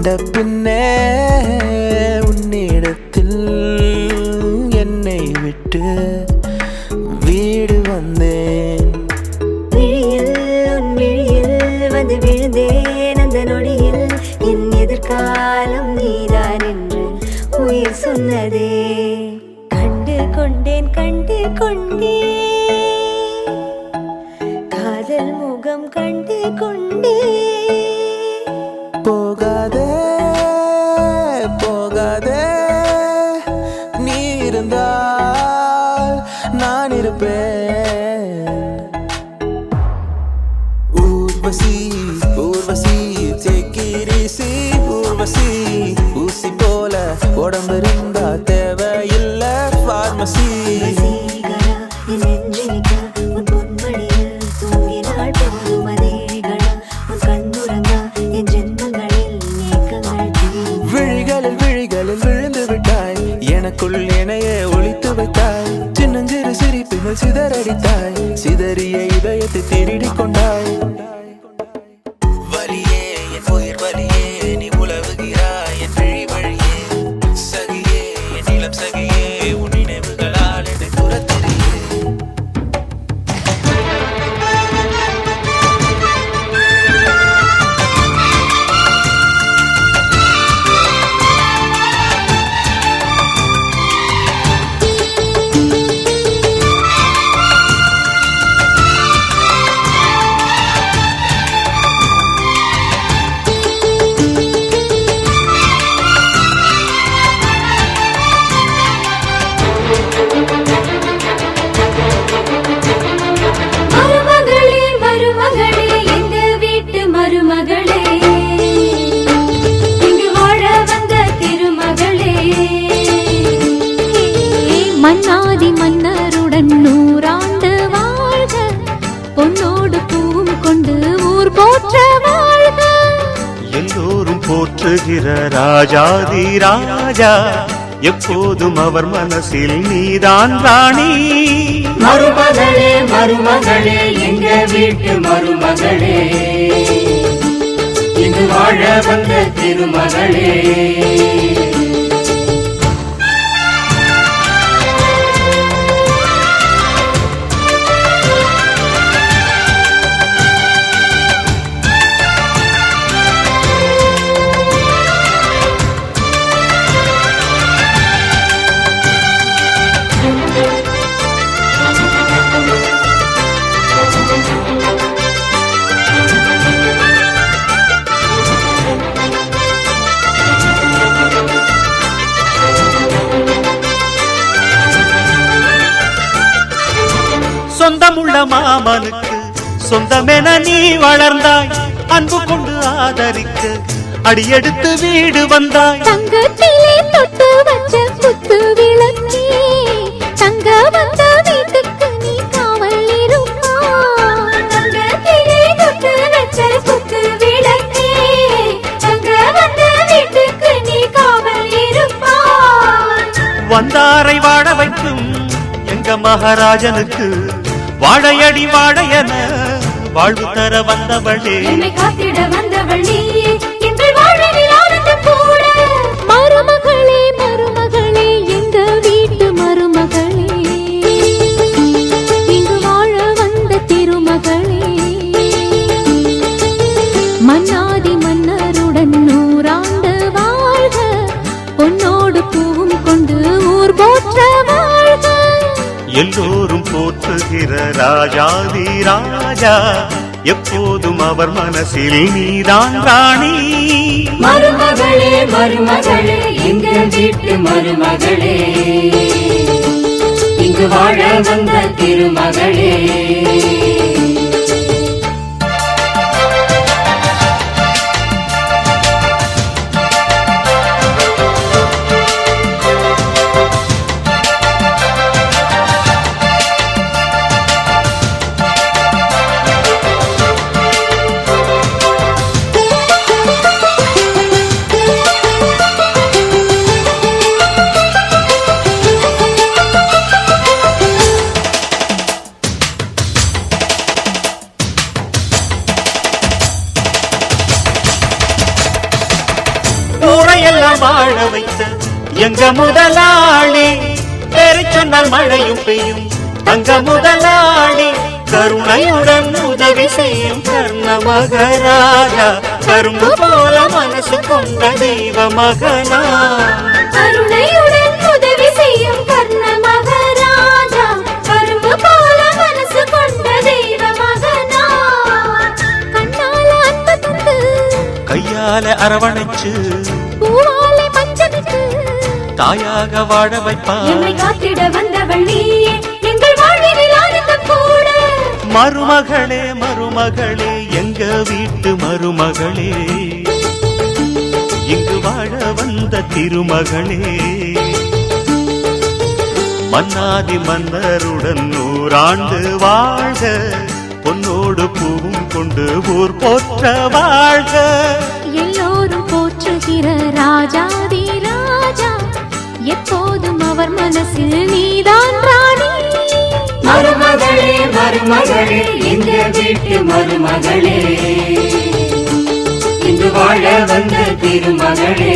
கண்ட பின்னே உன்னிடத்தில் என்னை விட்டு வீடு வந்தேன். விழியில் உன் விழியில் வந்து விழுந்தேன் அந்த நொடியில் என் எதிர்காலம் நீதான் என்று உயிர் சொன்னதே. கண்டு கொண்டேன் காதல் முகம் கண்டு கொண்டே. போகாதே போகாதே நீ இருந்தால் நான் இருப்பேன். Urvashi Urvashi take it easy Urvashi ஊசி போல உடம்பு இருந்தா தேவையில்ல பார்மசி. வசீகரா என் நெஞ்சினிக்க உன் பொன்மணியில் தூங்கினாள் போதும் அதேகளா உன் கண்ணுறங்கா என் ஜென்மங்களில் ஏக்கங்கள் தீரும். விழிகளில் விழிகளில் விழுந்து விட்டாய் எனக்குள் என்னையே ஒளித்து வைத்தாய். சின்னஞ்சிறு சிரிப்பினில் சிதறடித்தாய் சிதறிய இதயத்தை திருடி கொண்டாய். வலியே என் உயிர் வலியே நீ உலவுகிறாய் என் விழி வழியே. சகியே என் இளம் சகியே உன் நினைவுகளால் என்னை துரத்தறியே. மருமகளே மருமகளே எங்க வீட்டு மருமகளே இங்கு வாழ வந்த திருமகளே. மன்னாதி மன்னருடன் 100 ஆண்டு வாழ்க பொன்னோடு பூவும் கொண்டு ஊர் போற்ற வாழ்க. எல்லோரும் போற்றுகிற ராஜாதி ராஜா எப்போதும் அவர் மனசில் நீதான் ராணி. மருமகளே மருமகளே எங்க வீட்டு மருமகளே இங்கு வாழ வந்த திருமகளே. சொந்தமுள்ள மாமனுக்கு சொந்தமென நீ வளர்ந்தாய். அன்பு கொண்டு ஆதரிக்க அடியெடுத்து வீடு வந்தாய். தங்கத்திலே தொட்டு வச்ச குத்து விளக்கே தங்க வந்த வீட்டுக்கு நீ காவல் இருப்பா. தங்கத்திலே தொட்டு வச்ச குத்து விளக்கே தங்க வந்த வீட்டுக்கு நீ காவல் இருப்பா. வந்தாரை வாழ வைக்கும் எங்க மகாராஜனுக்கு வாழையடி வாழையன வாழ்வு தர வந்தவளே. என்னை காத்திட வந்தவள் நீயே இன்று வாழ்வில் ஆனந்தம் கூட. மருமகளே மருமகளே எங்க வீட்டு மருமகளே இங்கு வாழ வந்த திருமகளே. மன்னாதி மன்னருடன் 100 ஆண்டு வாழ்க பொன்னோடு பூவும் கொண்டு ஊர் போற்ற வாழ்க. எல்லோரும் போற்றுகிற ராஜாதி ராஜா எப்போதும் அவர் மனசில் நீதான் ராணி. மருமகளே மருமகளே எங்க வீட்டு மருமகளே இங்கு வாழ வந்த திருமகளே. ஊரையெல்லாம் வாழ வைத்த எங்க முதலாளி, பேரை சொன்னால் மழையும் பெய்யும் தங்க முதலாளி, கருணையுடன் உதவி செய்யும் கர்ண மகராஜா, கரும்பு போல மனசு கொண்ட தெய்வ மகனா. கருணையுடன் உதவி செய்யும் கர்ண மகராஜா, கரும்பு போல மனசு கொண்ட தெய்வ மகனா. கண்ணால அன்பு தந்து, கையால அரவணைச்சு, பூவாலை பஞ்சமிட்டு, தாயாக வாழ வைப்பார். என்னை காத்திட வந்தவள் நீயே, எங்கள் வாழ்வினில் ஆனந்தம் கூட. மருமகளே மருமகளே எங்க வீட்டு மருமகளே, இங்கு வாழ வந்த திருமகளே. மன்னாதி மன்னருடன் 100 ஆண்டு வாழ்க, பொன்னோடு பூவும் கொண்டு ஊர் போற்ற வாழ்க. எல்லோரும் போற்றுகிற ராஜாதி ராஜா, எப்போதும் அவர் மனசில் நீதான் ராணி. மருமகளே மருமகளே எங்க வீட்டு மருமகளே, இங்கு வாழ வந்த திருமகளே.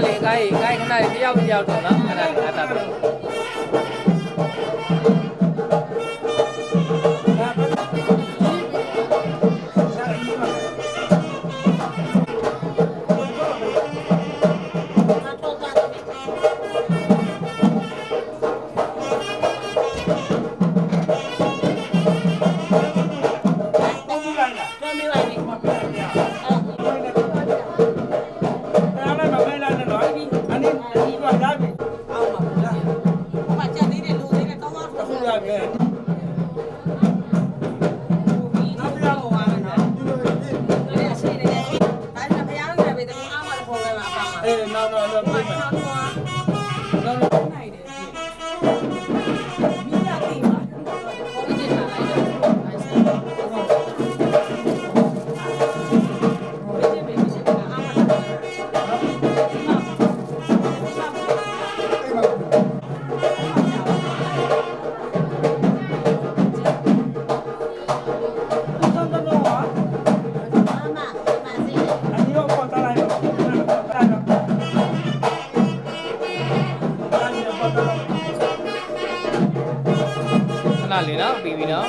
လေကိုင်းခဏလေးတယောက်တယောက်တော့နော်ခဏလေးအတာတော့ခဏလေးနော်ပြီးပြီနော်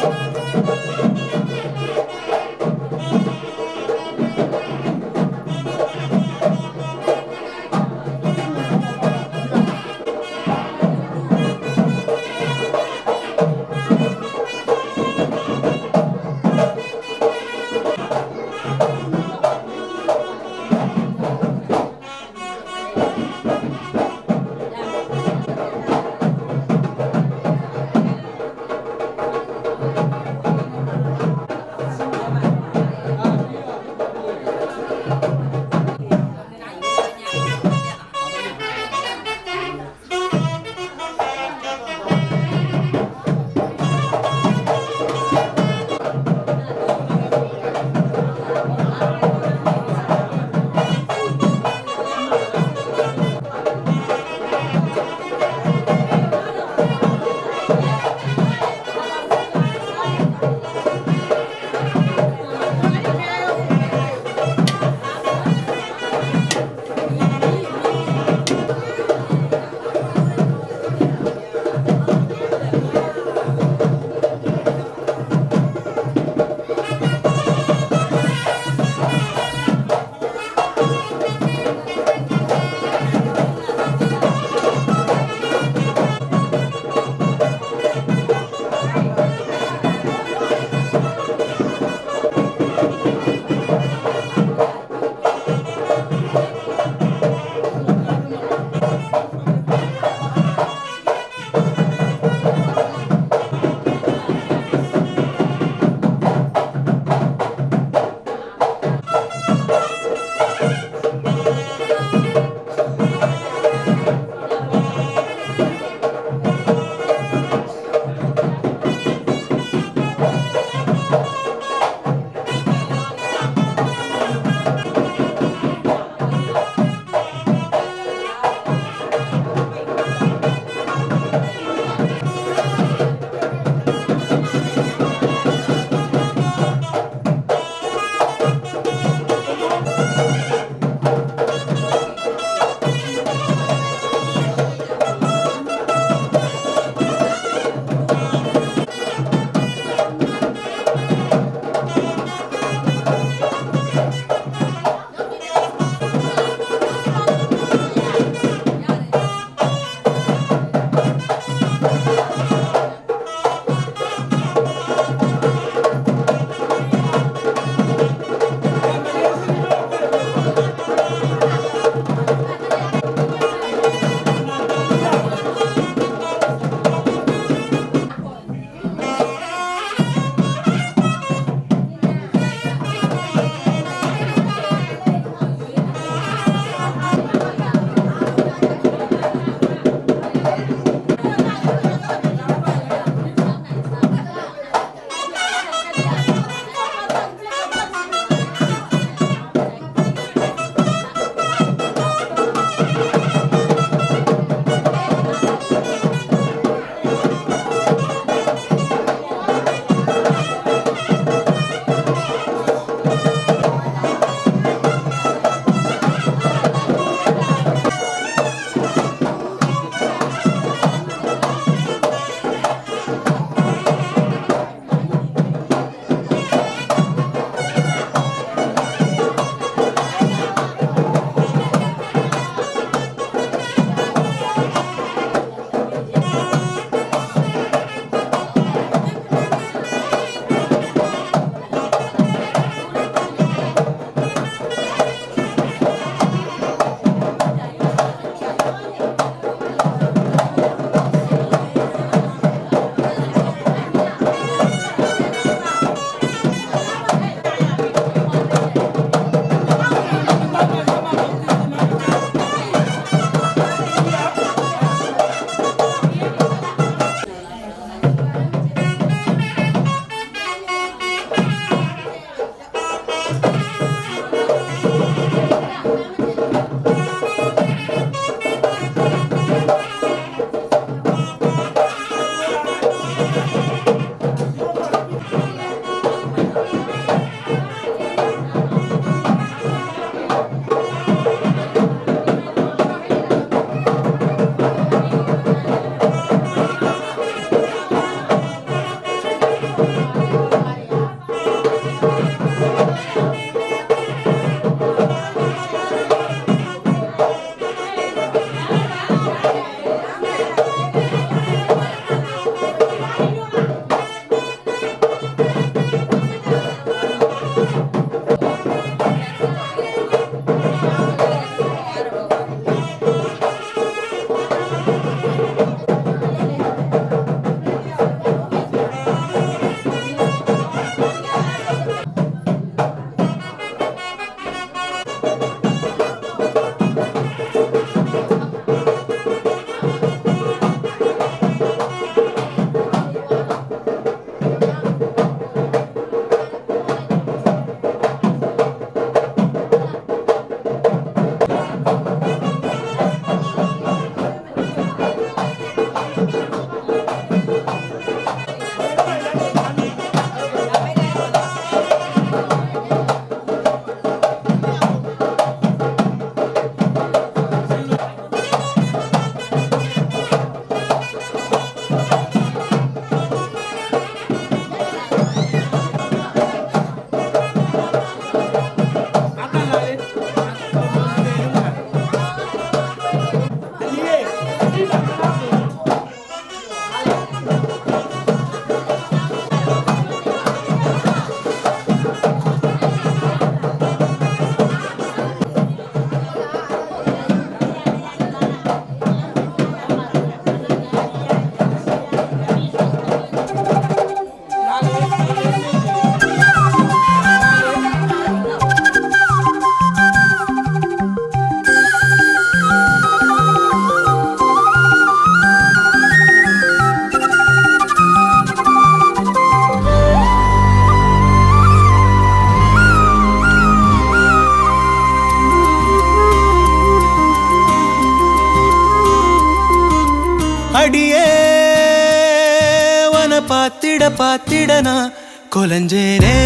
பார்த்திட நான் கொலஞ்சேனே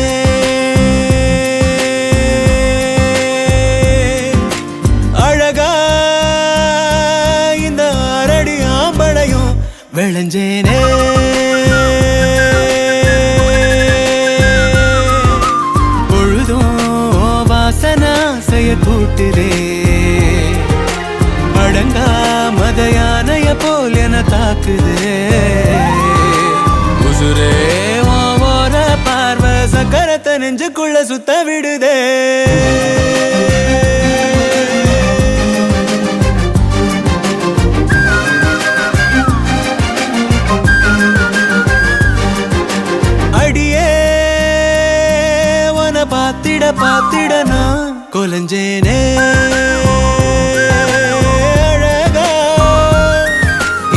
அழகா இந்த அரடி ஆம்பளையும் விளைஞ்சேனே பொழுதும் வாசனா செய்ய கூட்டுதே அடங்கா மதயானைய போல் என தாக்குதே உசுரே ஓர பார்வை சக்கரத்தை நெஞ்சுக்குள்ள சுத்த விடுதே அடியே உன பாத்திட பாத்திட நான் கொலஞ்சேனே அழகா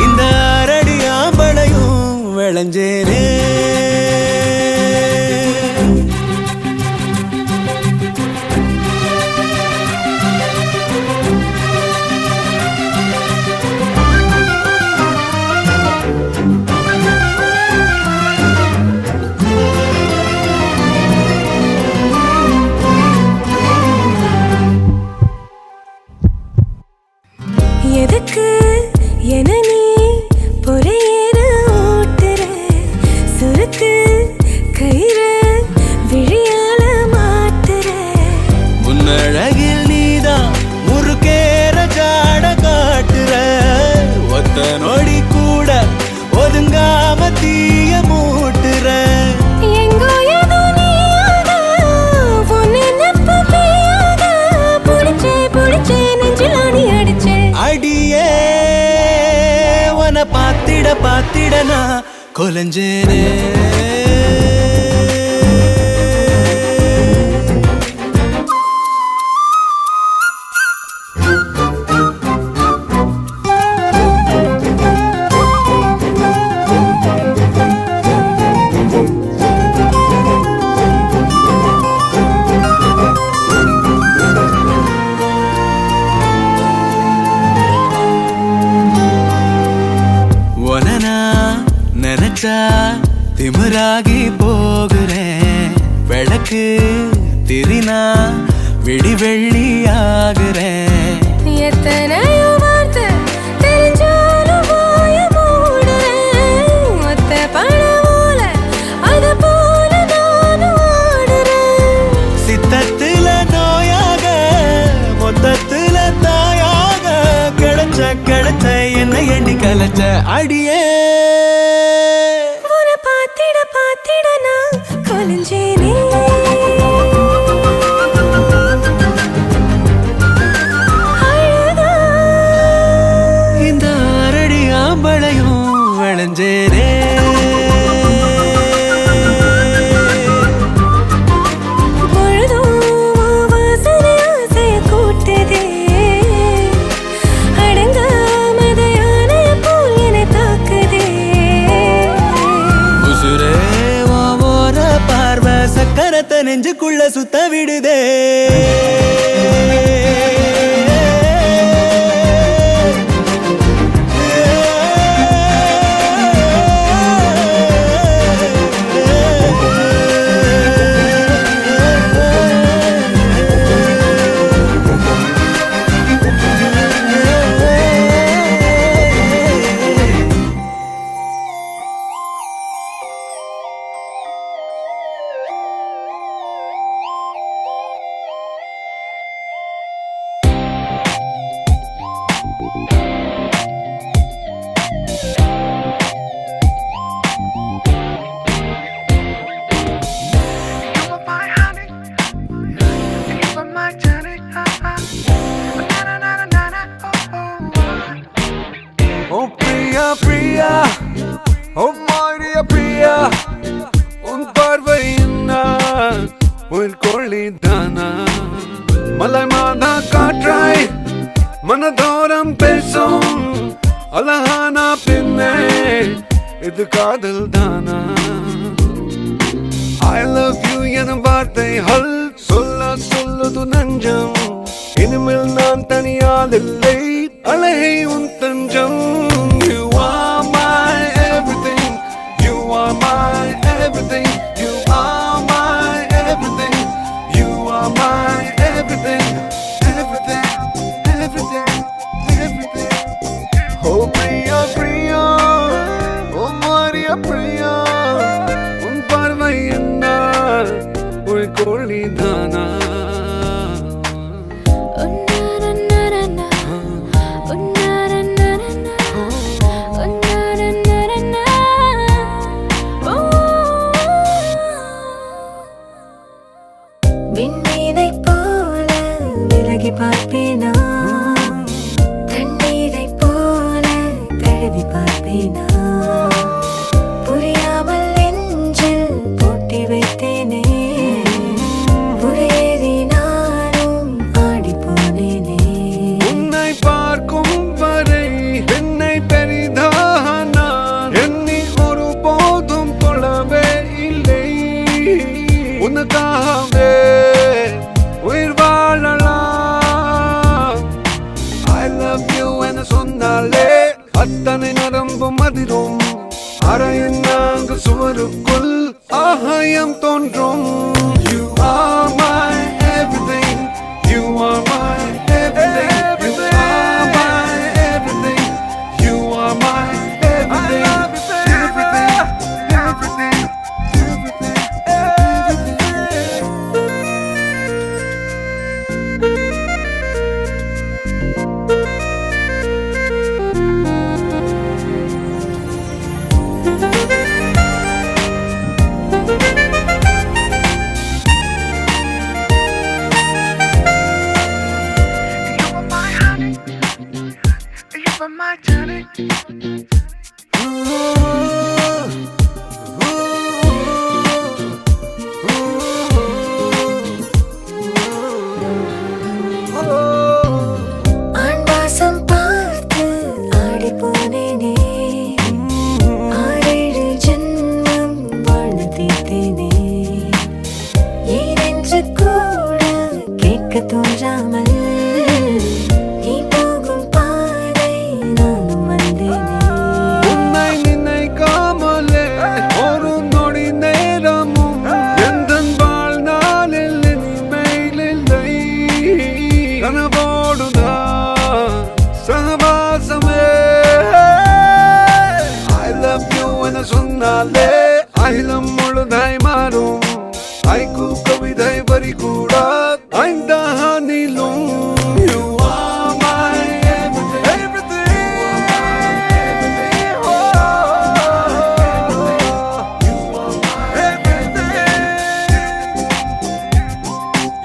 இந்த அரடி ஆம்பளையும் விளைஞ்சேனே எதுக்கு என நீ பொறையேற ஓட்டுற சுருக்கு கயிறு விழியால மாட்டுற உன்னழகில் நீதான் முறுக்கேற ஜாட காட்டுற ஒத்த நொடி கூட ஒதுங்காம தீய மூட்டுற எங்கோ ஏதோ நீயாத உன்னை நம்ப பேயாத புடிச்சே நெஞ்சில் ஆணி அடிச்சே அடியே உன பாத்திட பாத்திட நான் கொலஞ்சேனே நினைச்சா திமிராகி போகிறேன் விளக்கு திரினா விடி வெள்ளி ஆகுறேன் எத்தனையோ வார்த்தை தெரிஞ்சாலும் வாய மூடுறேன் மொத்த பணமோல அது போல நானும் ஆடுறேன் சித்தத்துல நோயாக மொத்தத்துல தாயாக கிடைச்ச என்ன எண்ணி கலைச்ச அடியே பாத்திட நான் கொலஞ்சேனே அழகா இந்த அரடி ஆம்பளையும் விளைஞ்சேனே பொழுதும் வாசனை ஆசைய கூட்டுதே அடங்கா மதயானைய போல் என தாக்குதே உசுரே ஓர பார்வை சக்கரத்தை நெஞ்சுக்குள்ள சுத்த விடுதே Oh Priya, Priya, oh my dear Priya, un parvai inna, un koli dana, malai madha kaatrai, manadoram pesum, alahana pinne, idu kaadal dana. I love you ena vaarthai hal solludu nanjam, inimil naan thaniyadillai, alahai un tanjam. You are my everything, you are my அதிரும் அறையின் நாங்கள் சுவருக்குள் ஆகாயம் தோன்றும். You are my everything. You are my everything. You are my everything. You are my everything. Everything, everything, everything, ஆண்வாசம் பார்த்து ஆடி போனேனே, 6-7 ஜென்மம் வாழ்ந்து தீர்த்தேனே. ஏனென்று கூட கேட்க தோன்றாமல் நீ போகும் பாதை நானும் வந்தேனே. உன்னை நினைக்காமலே ஒரு நொடி நேரமும் எந்தன் வாழ்நாளில் இனிமேலில்லை. கனவோடுதான் சகவாசமே. I love you என சொன்னாலே அகிலம் முழுதாய் மாறும். ஐக்கு கவிதை வரி கூட ஐந்தானிலும். You are my everything, everything. Oh, you are my everything.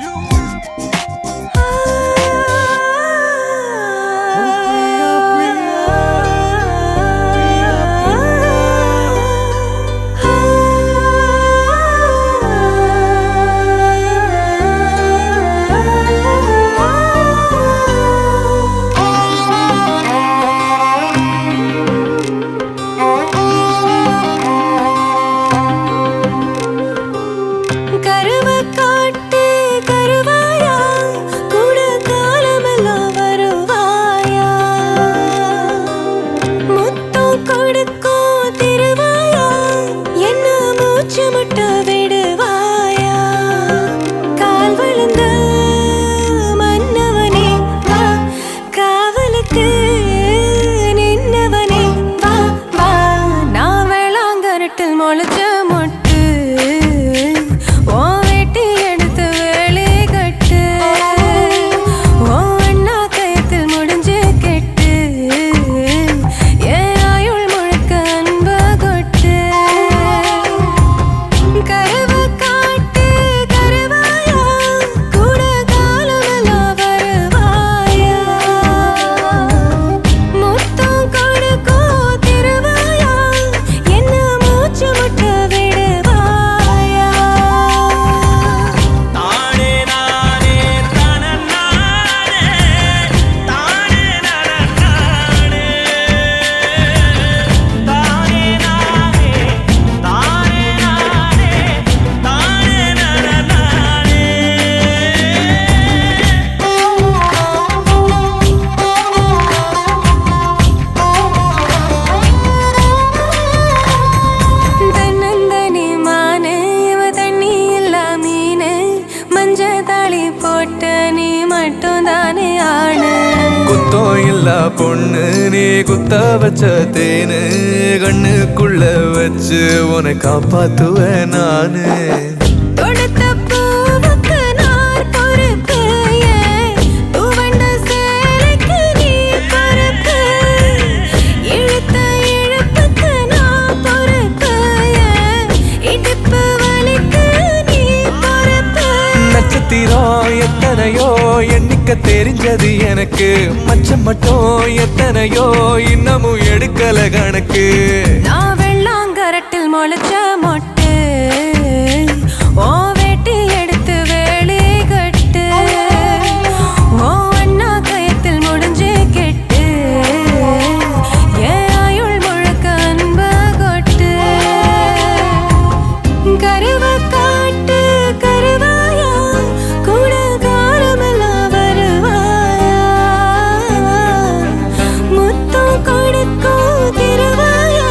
You are கருவை காட்டு கருவாயா, கூட காலமெல்லாம் வருவாயா. முத்தம் கொடுக்கும் திருவாயா, என்ன மூச்சு முட்ட விடுவாயா. கால் விழுந்த மன்னவனே வா, காவலுக்கு நின்னவனே வா வா. நான் வேளாங்கரட்டில் முளைச்ச மொட்டு, ஓ வெட்டி எடுத்து வேலி கட்டு. ஓ அண்ணா கயத்தில் முடிஞ்சு கெட்டு, என் ஆயுள் முழுக்க அன்ப கொட்டு. கருவை காட்டு கருவாயா, கூட காலமெல்லாம் வருவாயா. முத்தம் கொடுக்கும் திருவாயா, என்ன மூச்சு முட்ட விடுவாயா. தானே நானே தனநானே, தானே நனநானே, தானே நானே, தானே நானே, தானே நனநானே. தன்னந்தனி மானே, இவ தண்ணி இல்லா மீனே, மஞ்ச தாளி போட்ட நீ மட்டும் தானே ஆணு. குத்தம் இல்ல பொண்ணு நீ குத்த வச்ச தேனு, கண்ணுக்குள்ள வச்சு உன்னை காப்பாத்துவேன் நானு. தொடுத்த பூவுக்கு நார் பொறுப்பு, ஏன் துவண்ட சேலைக்கு நீ பொறுப்பு. இழுத்த இழுப்புக்கு நான் பொறுப்பு, ஏன் இடுப்பு வலிக்கு நீ பொறுப்பு. நட்சத்திரம் எத்தனையோ எண்ணிக்க தெரிஞ்சது எனக்கு, மச்சம் மட்டும் எத்தனையோ இன்னமும் எடுக்கல கணக்கு. நான் வெள்ளாங்கரட்டில் முளைச்ச மொட்டு, ஓ வெட்டி எடுத்து வேலி கட்டு. ஓ அண்ணா கயத்தில் முடிஞ்சு கெட்டு, என் ஆயுள் முழுக்க அன்ப கொட்டு. கருவை காட்டு கருவாயா, கூட காலமெல்லாம் வருவாயா. முத்தம் கொடுக்கும் திருவாயா,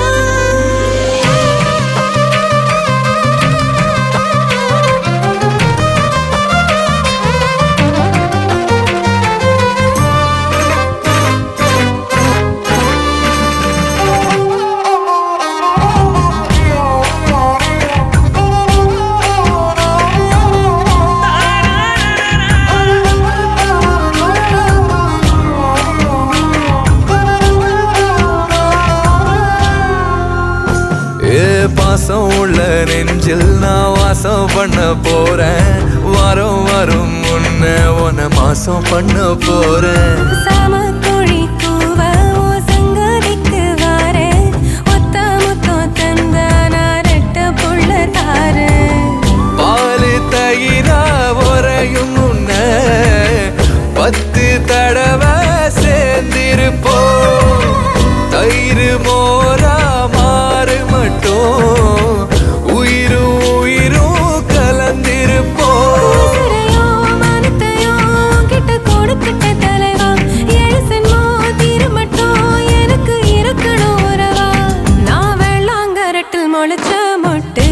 நெஞ்சில் நான் வாசம் பண்ண போறேன். வாரம் வரும் முன்ன உன மாசம் பண்ண போறேன். சாமக்கோழி கூவ ஓ சங்கதிக்கு வாரேன். ஒத்த முத்தம் தந்தானா ரெட்ட புள்ள தாரேன். பாலு தயிரா உறையும் முன்ன 10 தடவை சேர்ந்திருப்போம். தயிர் மோரா மாறு மட்டும் உயிரும் உயிரும் கலந்திருப்போம். உசிரையோ மனத்தையோ கிட்ட கொடுக்கிட்ட தலைவா. எழுசன்மோ தீரமட்டும் எனக்கு இருக்கணும் உறவா. நான் வெள்ளாங்கரட்டில் முளைச்ச மொட்டு.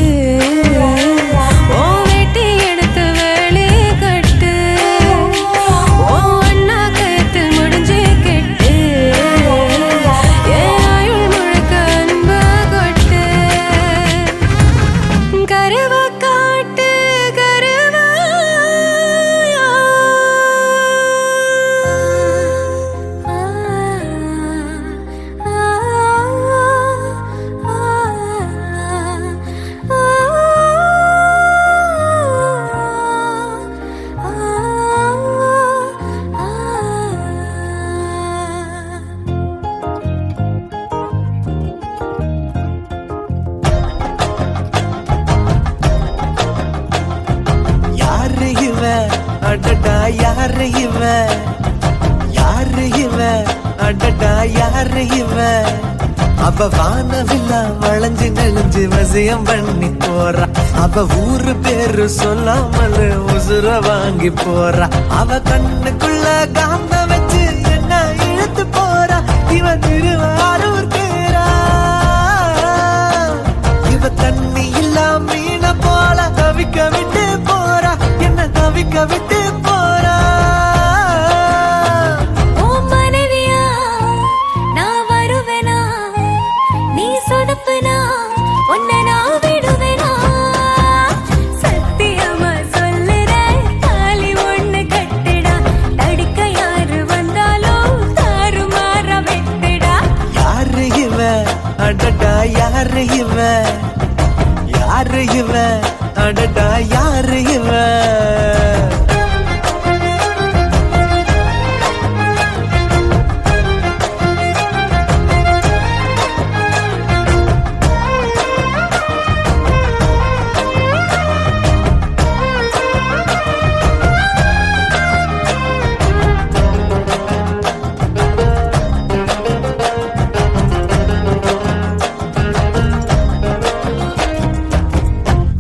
ஓ வெட்டி எடுத்து வேலி கட்டு. ஓ அண்ணா கயத்தில் முடிஞ்சு கெட்டு. என் ஆயுள் முழுக்க அன்பா கொட்டு. கருவா காட்டு கருவா. யாரு இவ அடடா யாரு இவ யாரு இவ அடடா யாரு இவ அவ வானவில்லா வளைஞ்சு நெளிஞ்சு வசியம் பண்ணி போறா. அவ ஊரு பேரு சொல்லாமல் உசுர வாங்கி போறா. அவ கண்ணுக்குள்ள காந்த வச்சு என்ன இழுத்து போறா. இவ திருவாரூர் பேரா. இவ தண்ணி இல்லா மீன போல தவிக்க விட்டு போறா. என்ன தவிக்க விட்டு போறா. ஓ மனைவியா நான் வருவேனா. நீ சொதப்புனா உன்னை நான் விடுவேனா. சத்தியமா சொல்லுறேன் தாலி ஒண்ணு கட்டுடா. தடுக்க யாரு வந்தாலும் தாறுமாற வெட்டுடா. யாரு இவ அடடா யாரு இவ யாரு இவ அடடா யாரு இவ.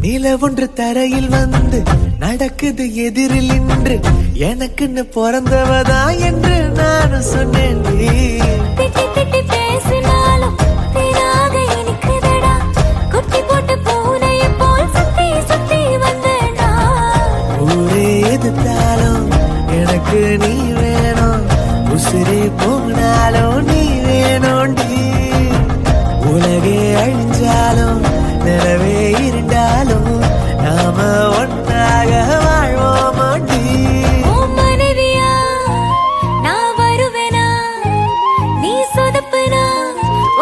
நில ஒன்று தரையில் வந்து நடக்குது எதிரில் நின்று. எனக்குன்னு பிறந்தவதா என்று நானும் சொன்னேன். திட்டி திட்டி பேசினாலும் வீணாக இனிக்குதடா. குட்டி போட்டு பூனையை போல் சுத்தி சுத்தி வந்தேனா. ஊரே எதிர்த்தாலும் எனக்கு நீ வேணும். உசிரே போனாலும் நீ வேணும்டி. உலகே அழிஞ்சாலும் நிலவே இருந்தாலும் நாம ஒன்றாக வாழ்வோமாண்டி. ஓ மனைவியா நான் வருவேனா. நீ சொதப்புனா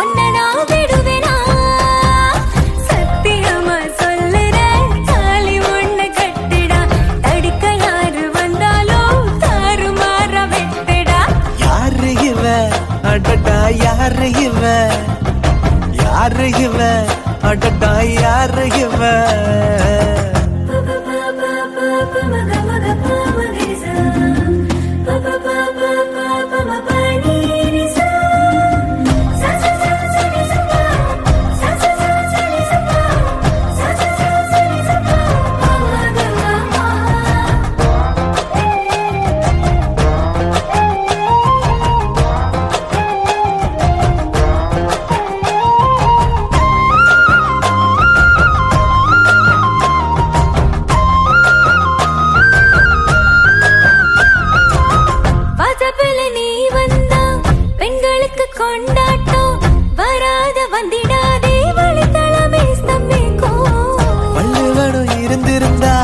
உன்னை நான் விடுவேனா. சத்தியமா சொல்லுறேன் தாலி ஒண்ணு கட்டுடா. தடுக்க யாரு வந்தாலும் தாறுமாற வெட்டுடா. யாரு இவ அடடா யாரு இவ யாரு இவ அடடா யாரு இவ. வாசப்பல நீ வந்தா பெண்களுக்கு கொண்டாட்டம். வராத வந்திடாதே வழித்தளமே ஸ்தம்பிக்கும். வள்ளுவனும் இருந்திருந்தா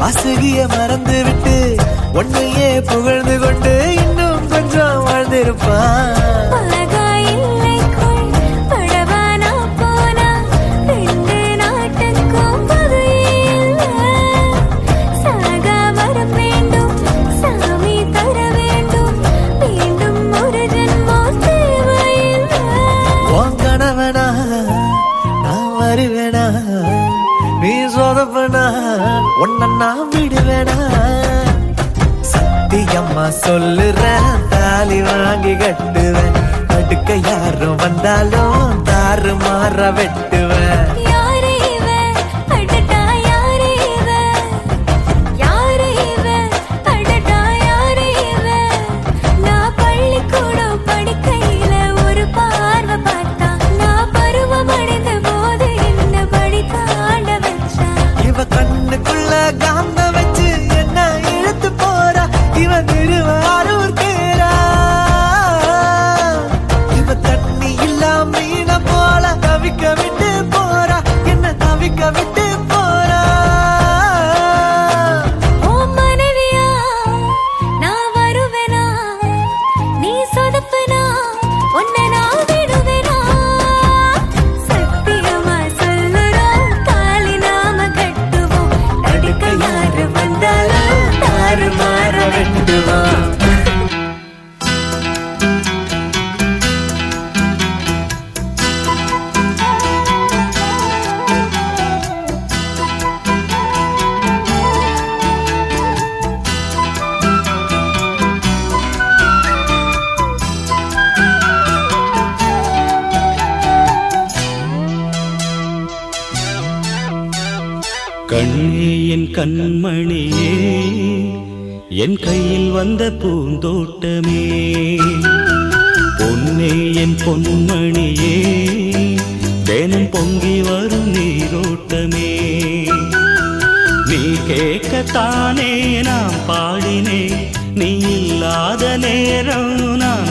வாசுகிய மறந்து விட்டு உன்னையே புகழ்ந்து கொண்டு இன்னும் கொஞ்சம் வாழ்ந்திருப்பான். பலகாய் இல்லைக்குள் படவானா போனா. ரெண்டு நாட்டுக்கும் சத்தியமா சொல்லுறேன், தாலி வாங்கி கட்டுவேன். அடுக்க யாரும் வந்தாலும் தாறு மாற வெட்டுவேன். யாரு இவன் அடடா யாரு இவன் யாரு இவன் அடடா யாரு இவன் நான் பள்ளிக்கூடம் படிக்கையில ஒரு பார்வை பார்த்தா நான் பருவம் அடைந்த போது என்ன படி தாண்ட வச்சா இவ கண்ணுக்குள்ள காந்த வச்சு என்ன இழுத்து போறா. இவ திருவாரூர் தேரா. இவ தண்ணி இல்லா மீன போல தவிக்க விட்டு போறா. என்ன தவிக்க விட்டு போறா. ஓ மனைவியா நான் வருவேனா நீ சொதப்பனா உன்னை நான் விடுவேனா சத்தியமா சொல்லுறோம் தாலி நாம கட்டுவோம் அடுக்க யாரு வந்தாலும் தாறு மாற வெட்டுவோம். கண்ணே என் கண்மணியே, என் கையில் வந்த பூந்தோட்டமே, பொன்னே என் பொன்மணியே, தினம் பொங்கி வரும் நீரோட்டமே. நீ கேட்கத்தானே நான் பாடினேன், நீ இல்லாத நேரம் நான்